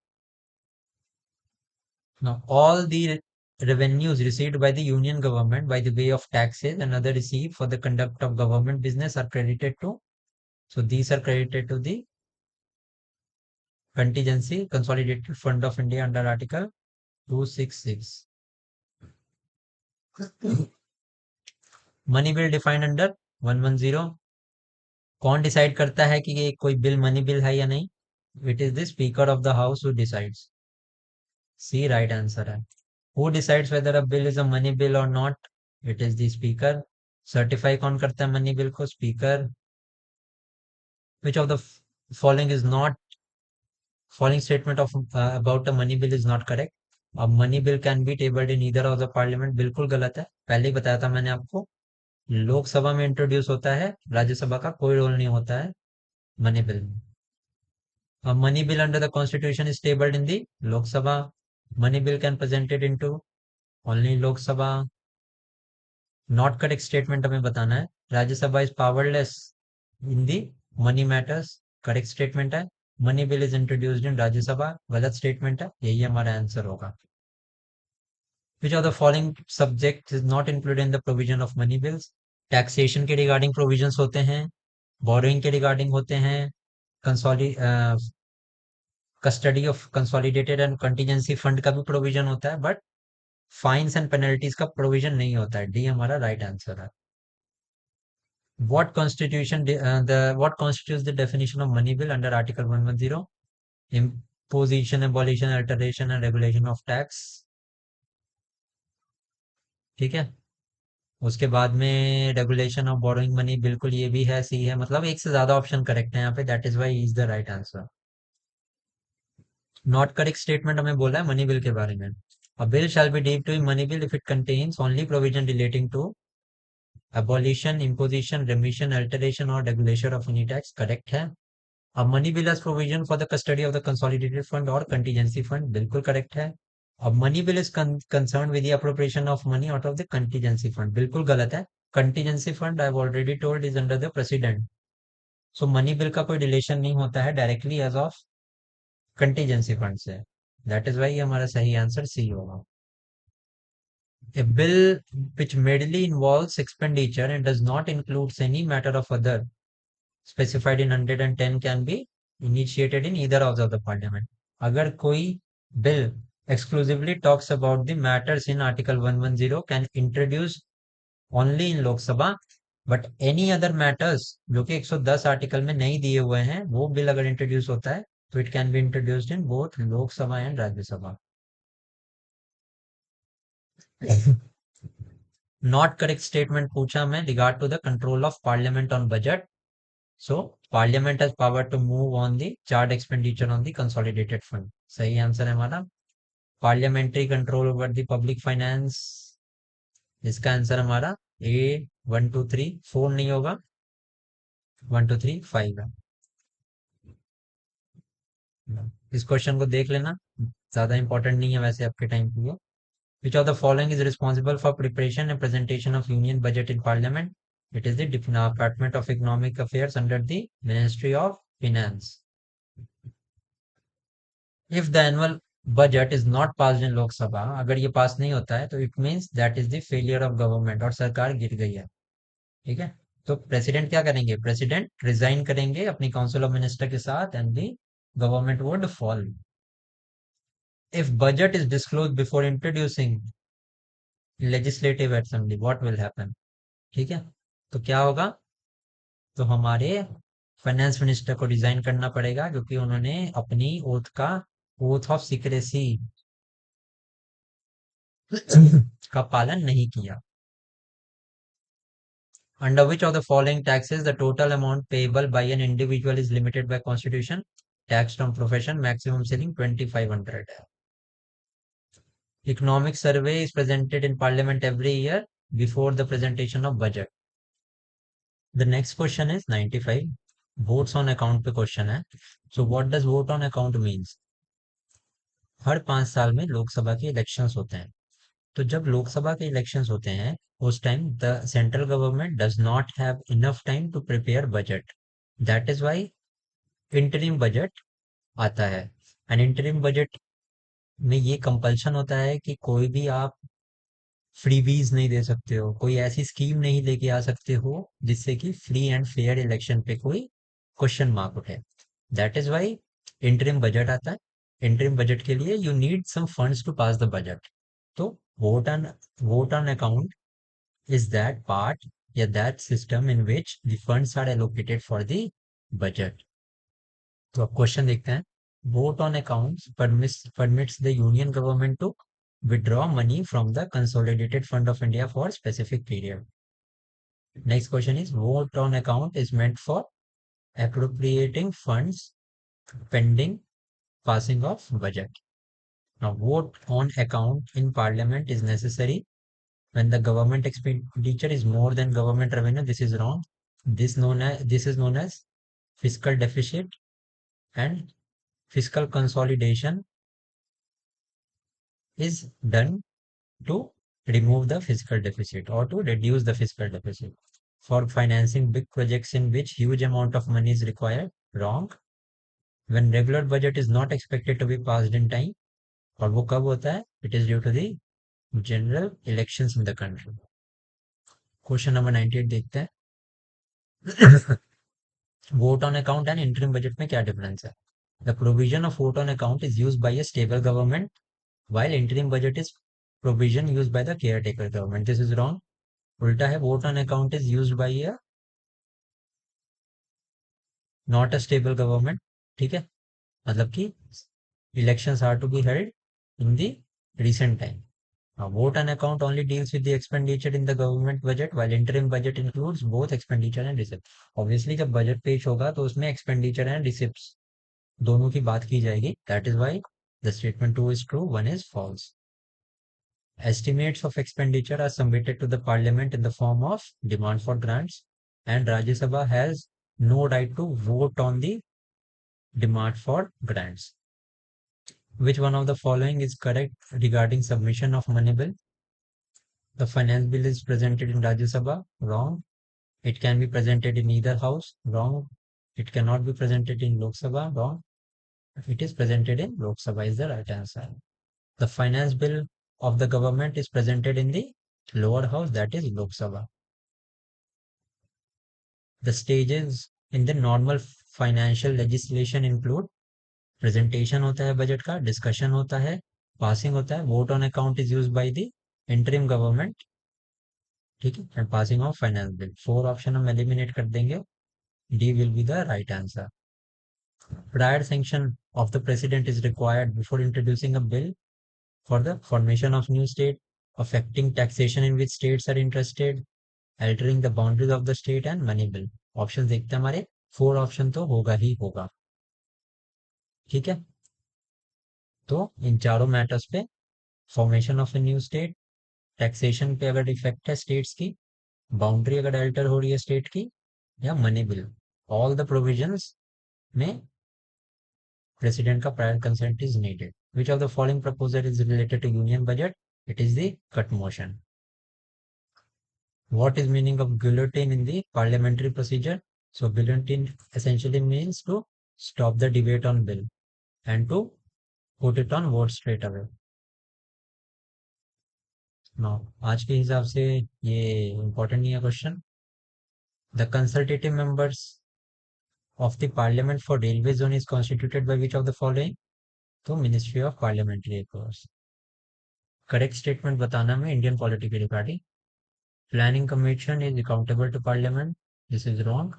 Now, all the revenues received by the union government by the way of taxes and other received for the conduct of government business are credited to, so these are credited to the contingency consolidated fund of India under article 266. Money bill defined under 110. कौन decide करता है कि ये कोई bill money bill है या नहीं? It is the speaker of the house who decides. C right answer है. Who decides whether a bill is a money bill or not? It is the speaker. Certify कौन करता है money bill को? Speaker. Which of the following is not following statement of about a money bill is not correct? अब money bill can be tabled in either of the parliament, बिल्कुल गलत है. पहले ही बताया था मैंने आपको, लोकसभा में इंट्रोड्यूस होता है, राज्यसभा का कोई रोल नहीं होता है मनी बिल में. A money bill under the constitution is tabled in the Lok Sabha. Money bill can presented into only Lok Sabha. Not correct statement हमें बताना है. Rajya Sabha is powerless in the money matters. Correct statement है. Money bill is introduced in Rajya Sabha. गलत statement है. यही हमारा answer होगा. Which of the following subject is not included in the provision of money bills? Taxation के regarding provisions होते हैं. Borrowing के regarding होते हैं. Custody of consolidated and contingency fund का भी प्रोविजन होता है, बट फाइन्स एंड पेनल्टीज का प्रोविजन नहीं होता है. डी हमारा राइट आंसर है. what constitutes the definition of money bill under article 110? Imposition, abolition, alteration and regulation of tax. ठीक है. उसके बाद में रेगुलेशन ऑफ बोरोइंग मनी, बिल्कुल ये भी है, सी है. मतलब एक से ज्यादा ऑप्शन करेक्ट है यहाँ पे, that is why is the right answer. Not correct statement हमें बोला है मनी बिल के बारे में. A bill shall be deemed to be money bill if it contains only provision relating to abolition, imposition, remission, alteration or regulation of any tax. Correct है. A money bill has provision for the custody of the consolidated fund or contingency fund. बिल्कुल correct है. A money bill is concerned with the appropriation of money out of the contingency fund. बिल्कुल गलत है. Contingency fund I have already told is under the president. So money bill का कोई relation नहीं होता है directly as of contingency fund से. That is why हमारा सही आंसर C होगा. A bill which merely involves expenditure and does not include any matter of other specified in 110 can be initiated in either house of the parliament. अगर कोई bill exclusively talks about the matters in article 110 can introduce only in Lok Sabha, but any other matters जो कि 110 article में नहीं दिए हुए हैं, वो बिल अगर इंट्रोड्यूस होता है तो it can be introduced in both Lok Sabha and Rajya Sabha. Not correct statement पूछा मैं regard to the control of parliament on budget. So parliament has power to move on the charged expenditure on the consolidated fund. सही answer है हमारा. Parliamentary control over the public finance. इसका answer हमारा A 1 2 3 4 नहीं होगा, 1 2 3 5 है. इस question को देख लेना, ज्यादा इंपॉर्टेंट नहीं है वैसे आपके टाइम के लिए. Which of the following is responsible for preparation and presentation of union budget in parliament? It is the Department of Economic Affairs under the Ministry of Finance. If the annual budget is not passed in Lok Sabha, अगर ये पास नहीं होता है तो it means that is the failure of government और सरकार गिर गई है. ठीक है. तो प्रेसिडेंट क्या करेंगे? प्रेसिडेंट रिजाइन करेंगे अपनी काउंसिल ऑफ मिनिस्टर के साथ and the government would fall. If budget is disclosed before introducing legislative assembly, what will happen? ठीक है. तो क्या होगा? तो हमारे फाइनेंस मिनिस्टर को रिजाइन करना पड़ेगा क्योंकि उन्होंने अपनी ओथ ऑफ सीक्रेसी का पालन नहीं किया. Under which of the following taxes the total amount payable by an individual is limited by constitution? Tax from profession, maximum ceiling 2500 है. Economic survey is presented in parliament every year before the presentation of budget. The next question is 95. Votes on account पे question है. So what does vote on account means? हर 5 साल में लोकसभा के elections होते हैं. तो जब लोकसभा के इलेक्शंस होते हैं उस time the central government does not have enough time to prepare budget. That is why interim budget आता है. एंड इंटरिम बजट में ये कंपल्शन होता है कि कोई भी आप फ्रीबीज नहीं दे सकते हो, कोई ऐसी स्कीम नहीं लेके आ सकते हो जिससे कि फ्री एंड फेयर इलेक्शन पे कोई क्वेश्चन मार्क उठे. That is why interim budget आता है, इंटरिम बजट के लिए you need some funds to pass the budget. तो vote on account is that part, yeah, that system in which the funds are allocated for the budget। तो अब question देखते हैं। Vote on accounts permits the union government to withdraw money from the consolidated fund of India for specific period। Next question is vote on account is meant for appropriating funds pending passing of budget। Now vote on account in parliament is necessary when the government expenditure is more than government revenue। This is wrong। This is known as fiscal deficit, and fiscal consolidation is done to remove the fiscal deficit or to reduce the fiscal deficit for financing big projects in which huge amount of money is required। Wrong। When regular budget is not expected to be passed in time, और वो कब होता है? It is due to the general elections in the country। Question number 98 देखते हैं। Vote on account and interim budget में क्या difference है? The provision of vote on account is used by a stable government while interim budget is provision used by the caretaker government। This is wrong। उल्टा है, vote on account is used by a not a stable government। ठीक है, मतलब कि elections are to be held in the recent time। Now, vote on account only deals with the expenditure in the government budget while interim budget includes both expenditure and receipts। Obviously जब budget पेश होगा तो उसमें expenditure and receipts दोनों की बात की जाएगी। That is why the statement 2 is true, 1 is false। Estimates of expenditure are submitted to the parliament in the form of demand for grants, and Rajya Sabha has no right to vote on the demand for grants। Which one of the following is correct regarding submission of money bill? The finance bill is presented in Rajya Sabha। Wrong। It can be presented in either house। Wrong। It cannot be presented in Lok Sabha। Wrong। It is presented in Lok Sabha is the right answer। The finance bill of the government is presented in the lower house, that is Lok Sabha। The stages in the normal financial legislation include presentation होता है budget का, discussion होता है, passing होता है, vote on account is used by the interim government, ठीक है, and passing of finance bill। 4 option हम एलिमिनेट कर देंगे, D will be the right answer। Prior sanction of the president is required before introducing a bill for the formation of new state, affecting taxation in which states are interested, altering the boundaries of the state and money bill। Option देखते हैं हमारे, 4 option तो होगा ही होगा। ठीक है, तो इन चारों मैटर्स पे, formation of a new state, taxation पे अगर इफेक्ट है स्टेट्स की, बाउंड्री अगर अल्टर हो रही है स्टेट की, या money bill, all the provisions में प्रेसिडेंट का prior consent is needed. Which of the following proposal is related to union budget? It is the cut motion. What is meaning of guillotine in the parliamentary procedure? So guillotine essentially means to stop the debate on bill and to put it on vote straight away। Now आज के हिसाब से ये important नहीं है question. The consultative members of the parliament for railway zone is constituted by which of the following? तो ministry of parliamentary affairs. Correct statement बताना में इंडियन पॉलिटी के regarding. Planning commission is accountable to parliament. This is wrong.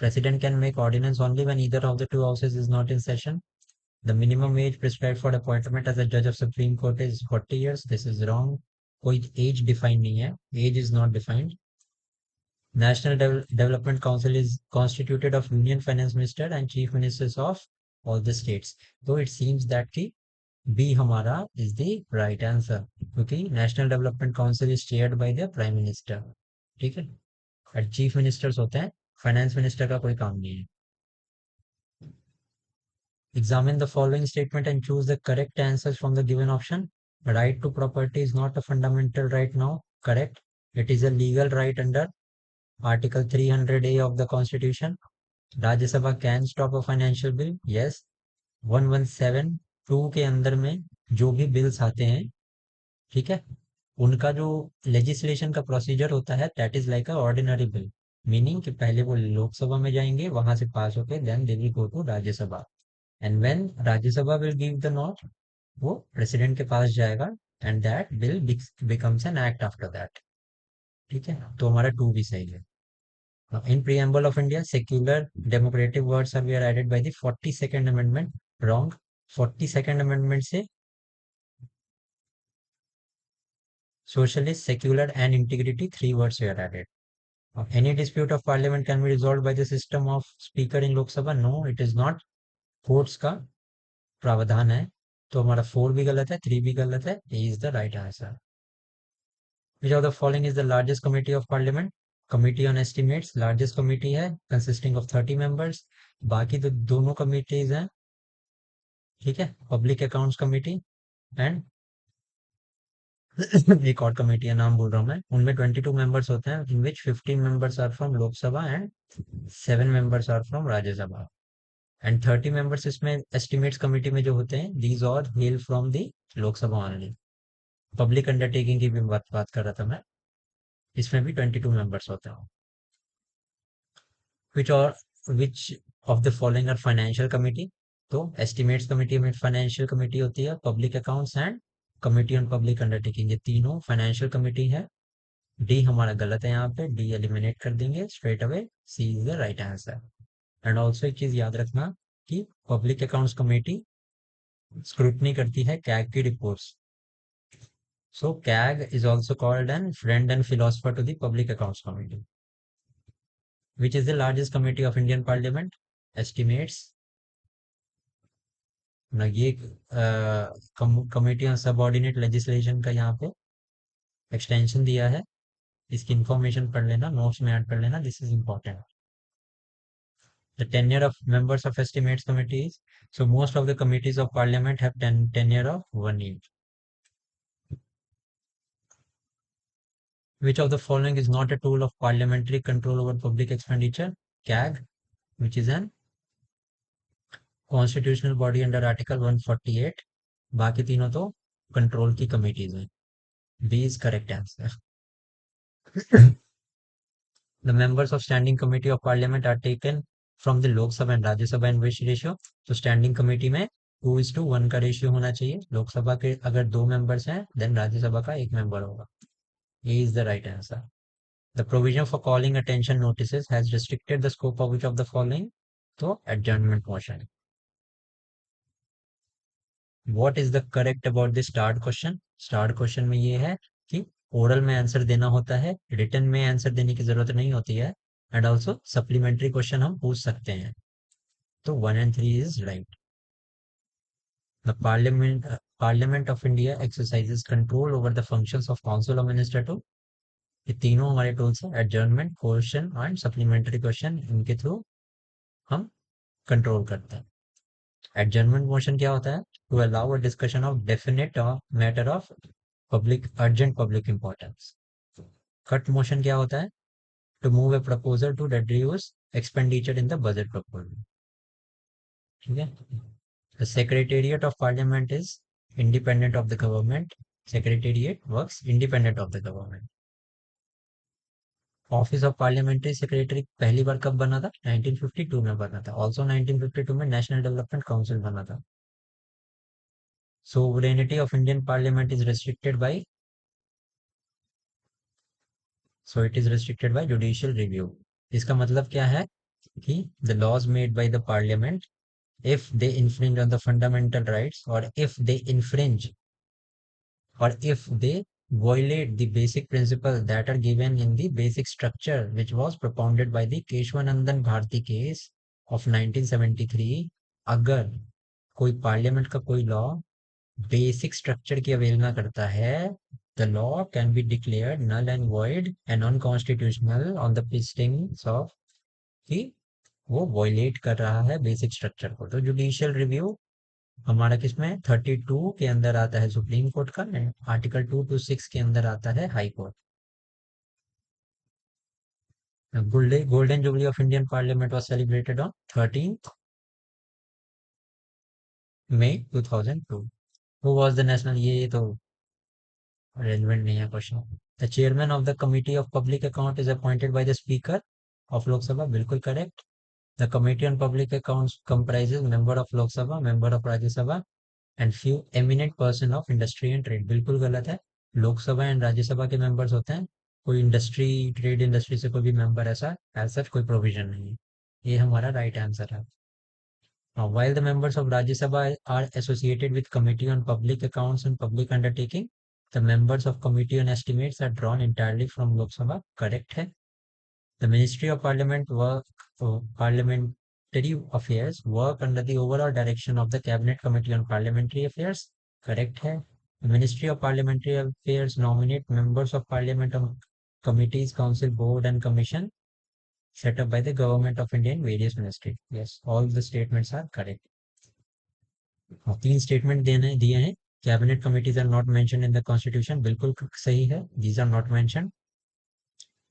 President can make ordinance only when either of the two houses is not in session। The minimum age prescribed for appointment as a judge of Supreme Court is 40 years। This is wrong। कोई age defined नहीं है। Age is not defined। National Development Council is constituted of Union Finance Minister and Chief Ministers of all the states। So it seems that कि B हमारा is the right answer, क्योंकि National Development Council is chaired by the Prime Minister। ठीक है, और Chief Ministers होते हैं, finance minister का कोई काम नहीं है। Examine the following statement and choose the correct answers from the given option। Right to property is not a fundamental right now। Correct। It is a legal right under Article 300A of the Constitution। Rajya Sabha can stop a financial bill। Yes। 1172 के अंदर में जो भी bills आते हैं, ठीक है, उनका जो लेजिस्लेशन का प्रोसीजर होता है that is like a ordinary bill, meaning कि पहले वो लोकसभा में जाएंगे, वहां से पास होके then they will go to Rajya Sabha. And when Rajya Sabha will give the nod, वो प्रेसिडेंट के पास जाएगा and that bill becomes an act after that. ठीक है, तो हमारा टू भी सही है। In preamble of India, secular democratic words are were added by the 42nd Amendment. Wrong. 42nd Amendment से socialist, secular and integrity, three words were added. Any dispute of parliament can be resolved by the system of speaker in Lok Sabha. No, it is not. Courts का प्रावधान है। तो हमारा 4 भी गलत है, 3 भी गलत है। A is the right answer. Which of the following is the largest committee of parliament? Committee on estimates largest committee है, consisting of 30 members. बाकी तो दोनों committees हैं, ठीक है, पब्लिक अकाउंट्स कमेटी एंड एक और कमेटी है, नाम बोल रहा हूँ मैं, उनमें 22 मेंबर्स होते हैं, in which 15 members are from Lok Sabha and 7 members are from Rajya Sabha and 30 members इसमें एस्टिमेट्स कमेटी में जो होते हैं, these all hail from the Lok Sabha only. Public undertaking की भी बात कर रहा था मैं, इसमें भी 22 मेंबर्स होते हैं। विच और which of the following are financial committee? तो एस्टिमेट्स कमेटी में फाइनेंशियल कमेटी होती है, public accounts and committee on public undertaking, ये तीनों फाइनेंशियल कमेटी है। डी हमारा गलत है, यहाँ पे डी एलिमिनेट कर देंगे straight away, C is the right answer. And also एक चीज याद रखना कि पब्लिक अकाउंट्स कमेटी स्क्रूटनी करती है कैग की reports. So CAG is also called an friend and philosopher to the public accounts committee. Which is the largest committee of Indian parliament? Estimates ना, ये कमेटी ऑन सबऑर्डिनेट लेजिस्लेशन का यहाँ पे extension दिया है, इसकी इंफॉर्मेशन पढ़ लेना, नोट्स में ऐड कर लेना, this is important. The tenure of members of estimates committees. So most of the committees of parliament have tenure of 1 year. Which of the following is not a tool of parliamentary control over public expenditure? CAG, which is an constitutional body under Article 148. बाकी तीनों तो control की committees हैं। B is correct answer. The members of standing committee of parliament are taken from the Lok Sabha and Rajya Sabha in which ratio? तो standing committee में 2:1 का ratio होना चाहिए। लोकसभा के अगर 2 मेंबर्स हैं, देन राज्यसभा का 1 मेंबर होगा। A is the right answer. The provision for calling attention notices has restricted the scope of which of the following? तो adjournment motion. What is the correct about the start question? Start question में ये है कि oral में answer देना होता है, written में आंसर देने की जरूरत नहीं होती है, एंड ऑल्सो सप्लीमेंट्री क्वेश्चन हम पूछ सकते हैं। तो 1 and 3 is right. The Parliament of India exercises control over the functions of Council of Minister to, ये तीनों हमारे टूल्स हैं, adjournment, question and supplementary question, इनके थ्रू हम कंट्रोल करते हैं। एडजर्नमेंट मोशन क्या होता है? To allow a discussion of definite matter of public urgent public importance. Cut motion क्या होता है? To move a proposal to reduce expenditure in the budget proposal. ठीक है। The Secretariat of Parliament is independent of the government. Secretariat works independent of the government. Office of parliamentary secretary पहली बार कब बना था? 1952 में बना था। ऑल्सो 1952 में नेशनल डेवलपमेंट काउंसिल बना था। Sovereignty of Indian parliament is restricted by, so it is restricted by judicial review. इसका मतलब क्या है कि the laws made by the parliament, if they infringe on the fundamental rights, or if they infringe, or if they violate the basic principles that are given in the basic structure which was propounded by the Keshwanandan Bharti case of 1973, अगर कोई parliament का कोई law basic structure की अवहेलना करता है, the law can be declared null and void and unconstitutional on the basis of कि वो वॉयलेट कर रहा है बेसिक स्ट्रक्चर को। तो जुडिशियल रिव्यू हमारा किसमें 32 के अंदर आता है सुप्रीम कोर्ट का, एंड आर्टिकल 226 के अंदर आता है high court. Golden jubilee of Indian parliament was celebrated on 13th May 2002। Who was the national, ये तो रेलेवेंट नहीं है question. The chairman of the committee of public account is appointed by the speaker of Lok Sabha, बिल्कुल correct. The Committee on Public Accounts comprises member of Lok Sabha, member of Rajya Sabha and few eminent person of industry and trade. बिल्कुल गलत है, Lok Sabha and Rajya Sabha के members होते हैं, कोई industry trade industry से कोई भी मेंबर ऐसा एज सच कोई प्रोविजन नहीं है, ये हमारा राइट आंसर है. While the members of Rajya Sabha are associated with Committee on Public Accounts and Public Undertaking, the members of Committee on Estimates are drawn entirely from Lok Sabha. Correct है. The Ministry of Parliamentary Affairs work under the overall direction of the Cabinet Committee on Parliamentary Affairs. Correct है. The Ministry of Parliamentary Affairs nominate members of Parliament on committees, council, board and commission set up by the Government of India in various ministries. Yes, all the statements are correct. 3 statement दिए हैं. Cabinet committees are not mentioned in the Constitution. बिल्कुल सही है. These are not mentioned.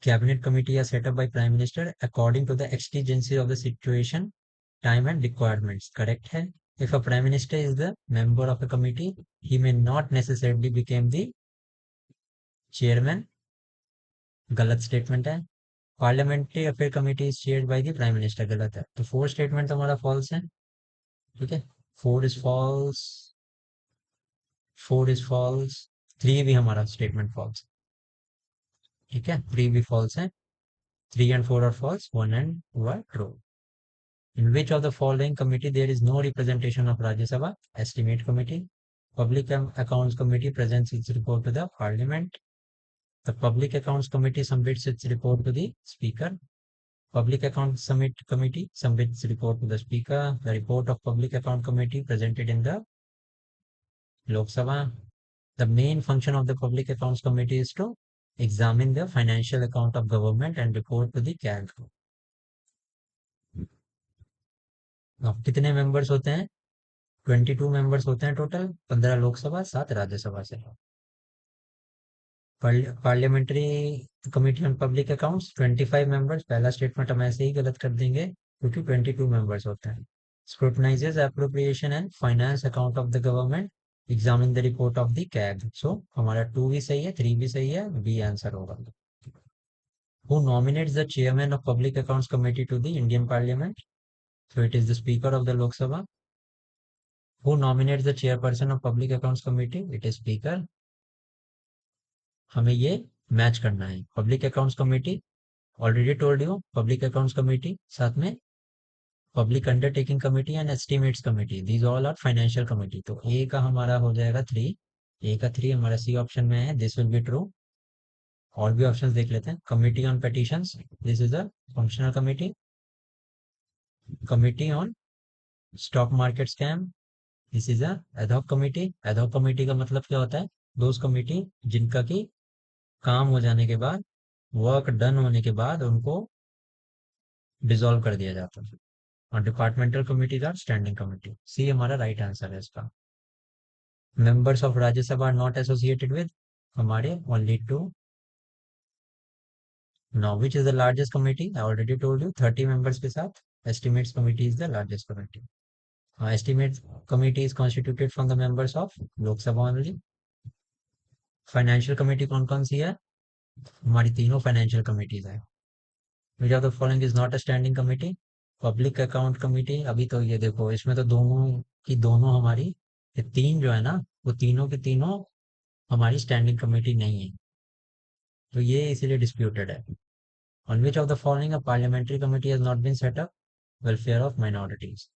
Cabinet committee are set up by Prime Minister according to the exigency of the situation, time and requirements. Correct है. If a Prime Minister is the member of a committee, he may not necessarily become the chairman. गलत statement है. Parliamentary Affair Committee is chaired by the Prime Minister. गलत है. तो 4 statement हमारा false है. ठीक है. 4 is false. 4 is false. 3 भी हमारा statement false. ठीक है. 3 भी false है. 3 and 4 are false. 1 and 2 are true. In which of the following committee there is no representation of Rajya Sabha? Estimate Committee. Public Accounts Committee presents its report to the Parliament. The Public Accounts Committee submits its report to the Speaker. Public Accounts Committee submits report to the Speaker. The report of Public Account Committee presented in the Lok Sabha. The main function of the Public Accounts Committee is to examine the financial account of government and report to the CAG. अब कितने members होते हैं? 22 members होते हैं total. 15 Lok Sabha, 7 Rajya Sabha से. Parliamentary committee on public accounts 25 members. पहला statement हम ऐसे ही गलत कर देंगे क्योंकि 22 मेंबर्स होते हैं. Scrutinizes appropriation and finance account of the government, examine the report of the CAG. So हमारा 2 भी सही है, 3 भी सही है, बी आंसर होगा. Who nominates the chairman of Public Accounts Committee to the Indian Parliament? So it is the Speaker of the Lok Sabha. Who nominates the chairperson of Public Accounts Committee? It is Speaker. हमें ये match करना है. Public accounts committee already told you, public accounts committee साथ में public undertaking committee and estimates committee, these all are financial committee. तो ए का हमारा हो जाएगा 3. ए का 3 हमारा सी ऑप्शन में है. This will be true. और भी ऑप्शंस देख लेते हैं. Committee on petitions, this is a functional committee. Committee on stock market scam, this is a ad hoc committee. Ad hoc committee का मतलब क्या होता है? दोस्त कमेटी जिनका की काम हो जाने के बाद, वर्क डन होने के बाद उनको डिसॉल्व कर दिया जाता है. और departmental committees are standing committee. C हमारा राइट आंसर है इसका. Members of Rajya Sabha are not associated with, हमारे only 2. Now which is the largest committee? I already told you 30 members के साथ. Estimates committee is the largest committee. Estimates committee is constituted from the members of Lok Sabha only. Financial committee कौन कौन सी है? हमारी तीनों financial committees है. Which of the following is not a standing committee? Public account committee. अभी तो ये देखो इसमें तो दोनों की दोनों हमारी, ये 3 जो है ना, वो तीनों के तीनों हमारी स्टैंडिंग कमेटी नहीं है, तो ये इसीलिए डिस्प्यूटेड है. On which of the following a parliamentary committee has not been set up? Welfare of minorities.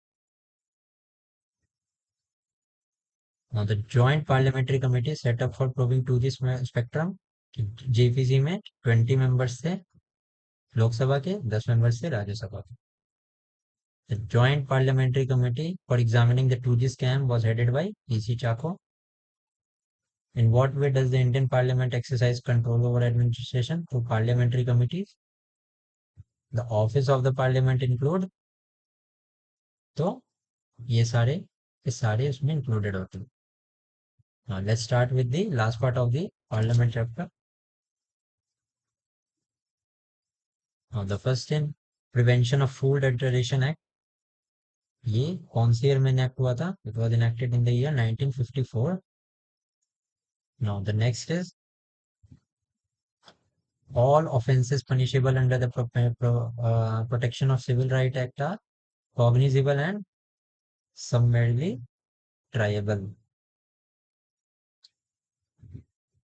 Now the joint parliamentary committee set up for probing 2G spectrum. JPC में 20 members थे लोकसभा के, 10 members थे राज्यसभा के. The Joint Parliamentary Committee for examining the 2G scam was headed by E.C. Chako. In what way does the Indian Parliament exercise control over administration? Through parliamentary committees. The office of the Parliament include, तो ये सारे उसमें included होते हैं. Now let's start with the last part of the Parliament chapter. Now the first in Prevention of Food Adulteration Act. ये कौन से year में इनेक्ट हुआ था? It was enacted in the year 1954. Now the next is All offenses punishable under the Protection of Civil Right Act are cognizable and summarily triable.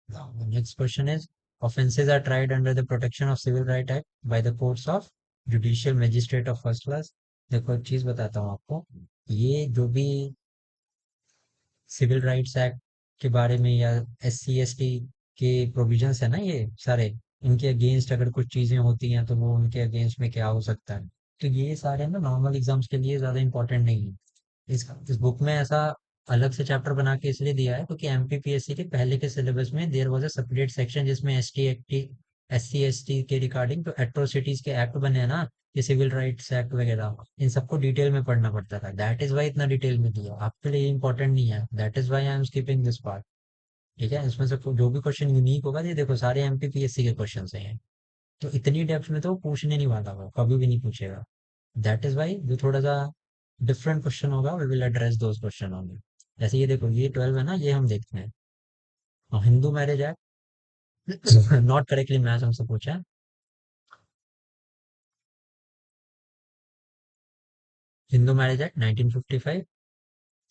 Now, the next question is, offenses are tried under the Protection of Civil Right Act by the courts of Judicial Magistrate of First Class. देखो एक चीज बताता हूँ आपको, ये जो भी civil rights act के बारे में या SC ST के प्रोविजंस है ना, ये सारे इनके अगेंस्ट अगर कुछ चीजें होती हैं तो वो उनके अगेंस्ट में क्या हो सकता है, तो ये सारे ना नॉर्मल एग्जाम्स के लिए ज्यादा इंपॉर्टेंट नहीं है। इस बुक में ऐसा अलग से चैप्टर बना के इसलिए दिया है क्योंकि MPPSC के पहले के सिलेबस में there was a separate section जिसमें SC ST के रिगार्डिंग जो एट्रोसिटीज के एक्ट बने हैं ना, ये सिविल राइट्स एक्ट वगैरह, इन सबको डिटेल में पढ़ना पड़ता था। दैट इज वाई इतना डिटेल में दिया, आपके लिए इंपॉर्टेंट नहीं है, that is why I am skipping this part. ठीक है, इसमें से जो भी क्वेश्चन यूनिक होगा, ये देखो सारे MPPSC के क्वेश्चन हैं, तो इतनी डेप्थ में तो वो पूछने नहीं वाला, वो कभी भी नहीं पूछेगा। दैट इज वाई जो थोड़ा सा डिफरेंट क्वेश्चन होगा we will address those question only. जैसे ये देखो, ये 12 है ना, ये हम देखते हैं। और Hindu marriage act not correctly match हमसे पूछा है। Hindu marriage act 1955,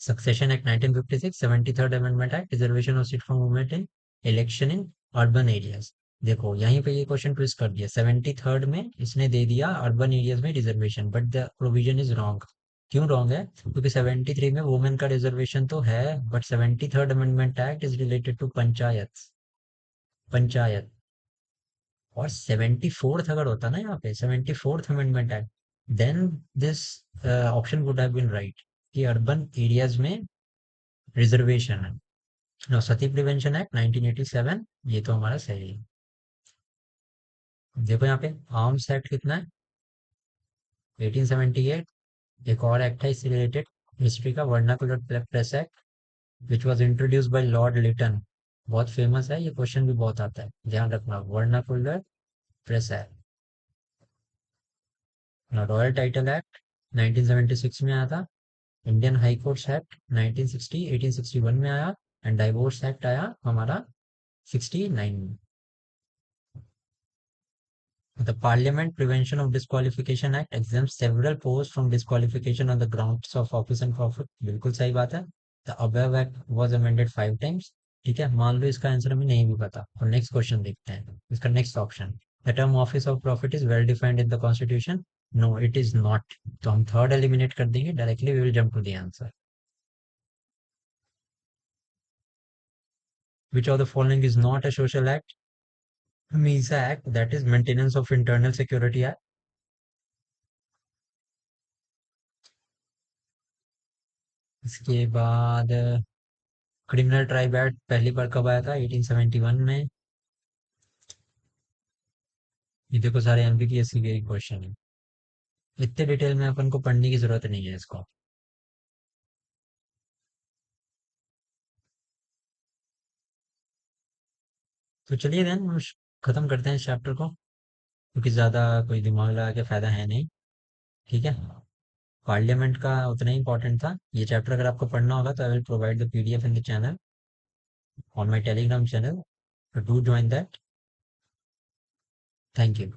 succession act 1956, 73rd amendment act, reservation of seat for women in election in urban areas. देखो यहीं पे ये क्वेश्चन ट्विस्ट कर दिया, 73rd में इसने दे दिया अर्बन एरियाज में reservation, but the provision is wrong. क्यों रॉन्ग है? क्योंकि 73 में वुमेन का रिजर्वेशन तो है, but 73rd amendment act is related to panchayat. Panchayat. और 74th अगर होता ना यहाँ पे, 74th amendment act, then this option would have been right कि अर्बन एरियाज में रिजर्वेशन है। नो, सती प्रिवेंशन एक्ट 1987, ये तो हमारा सही है। देखो यहाँ पे आर्म्स एक्ट कितना है, 1878। एक और एक्ट है इससे रिलेटेड हिस्ट्री का, vernacular press act which was introduced by lord Lytton. बहुत फेमस है, ये क्वेश्चन भी बहुत आता है, ध्यान रखना, vernacular press act. Royal title act 1976 में आया था। इंडियन हाई कोर्ट्स एक्ट 1960 1861 में आया। एंड डाइवोर्स एक्ट आया हमारा 69 में। The Parliament Prevention of Disqualification Act exempts several posts from disqualification on the grounds of office and profit। बिल्कुल सही बात है। The above act was amended 5 times। ठीक है, मान लो इसका आंसर हमें नहीं भी पता, और नेक्स्ट क्वेश्चन देखते हैं, इसका next option. The term office of profit is well defined in the constitution। No, it is not। तो हम थर्ड एलिमिनेट कर देंगे directly, we will jump to the answer. Which of the following is not a social act? MISA Act, that is Maintenance of Internal Security Act। इसके बाद criminal tribe act पहली बार कब आया था? 1871 में। ये देखो सारे MPPSC के क्वेश्चन है, इतने डिटेल में अपन को पढ़ने की जरूरत नहीं है इसको। तो चलिए देन खत्म करते हैं इस चैप्टर को, क्योंकि ज्यादा कोई दिमाग लगा के फायदा है नहीं। ठीक है, पार्लियामेंट का उतना ही इंपॉर्टेंट था ये चैप्टर। अगर आपको पढ़ना होगा तो I will provide the PDF in the channel, on my Telegram channel, do join that. Thank you.